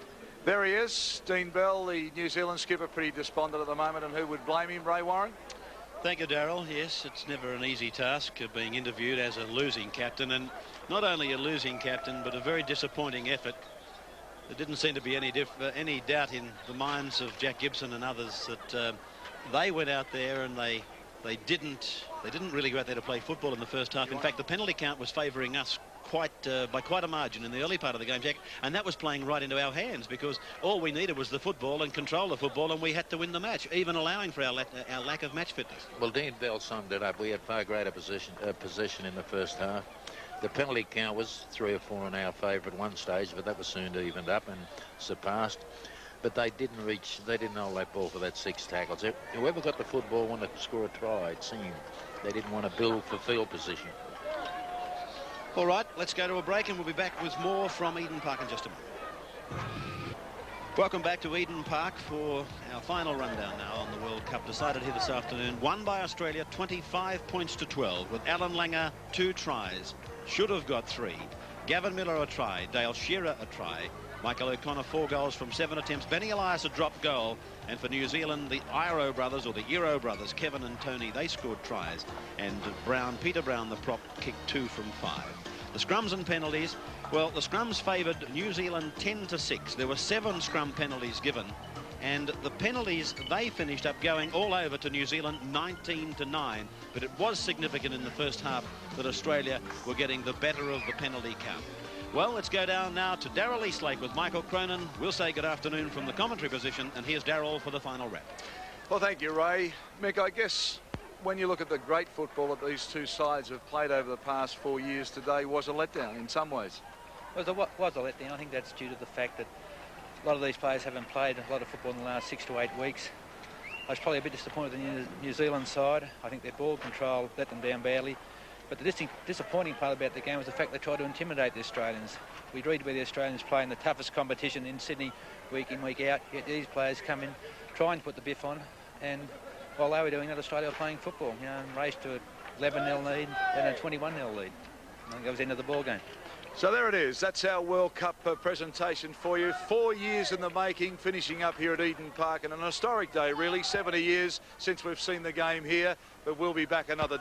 There he is, Dean Bell, the New Zealand skipper, pretty despondent at the moment, and who would blame him, Ray Warren? Thank you, Daryl. Yes, it's never an easy task of being interviewed as a losing captain, and not only a losing captain, but a very disappointing effort. There didn't seem to be any doubt in the minds of Jack Gibson and others that they went out there and they didn't really go out there to play football in the first half. In fact, the penalty count was favouring us by quite a margin in the early part of the game, Jack, and that was playing right into our hands because all we needed was the football and control the football, and we had to win the match, even allowing for our lack of match fitness. Well, Dean Bell summed it up. We had far greater possession in the first half. The penalty count was 3 or 4 in our favour at one stage, but that was soon evened up and surpassed. But they didn't hold that ball for that 6 tackles. Whoever got the football wanted to score a try, it seemed. They didn't want to build for field position. All right, let's go to a break and we'll be back with more from Eden Park in just a moment. Welcome back to Eden Park for our final rundown now on the World Cup, decided here this afternoon. Won by Australia 25 points to 12 with Alan Langer 2 tries. Should have got 3. Gavin Miller a try. Dale Shearer a try. Michael O'Connor 4 goals from 7 attempts. Benny Elias a drop goal. And for New Zealand, the Iro brothers, or the Euro brothers, Kevin and Tony, they scored tries. And Peter Brown, the prop, kicked 2 from 5. The scrums and penalties, well, the scrums favoured New Zealand 10-6. There were 7 scrum penalties given. And the penalties, they finished up going all over to New Zealand 19-9. But it was significant in the first half that Australia were getting the better of the penalty count. Well, let's go down now to Darryl Eastlake with Michael Cronin. We'll say good afternoon from the commentary position, and here's Darryl for the final wrap. Well, thank you, Ray. Mick, I guess when you look at the great football that these two sides have played over the past 4 years, today was a letdown in some ways. Well, it was a letdown. I think that's due to the fact that a lot of these players haven't played a lot of football in the last 6 to 8 weeks. I was probably a bit disappointed in the New Zealand side. I think their ball control let them down badly. But the disappointing part about the game was the fact they tried to intimidate the Australians. We read where the Australians play in the toughest competition in Sydney week in, week out, yet these players come in, try and put the biff on, and while they were doing that, Australia were playing football, you know, and raced to an 11-0 lead, then a 21-0 lead. And that was the end of the ball game. So there it is. That's our World Cup presentation for you. 4 years in the making, finishing up here at Eden Park, and an historic day, really. 70 years since we've seen the game here, but we'll be back another day.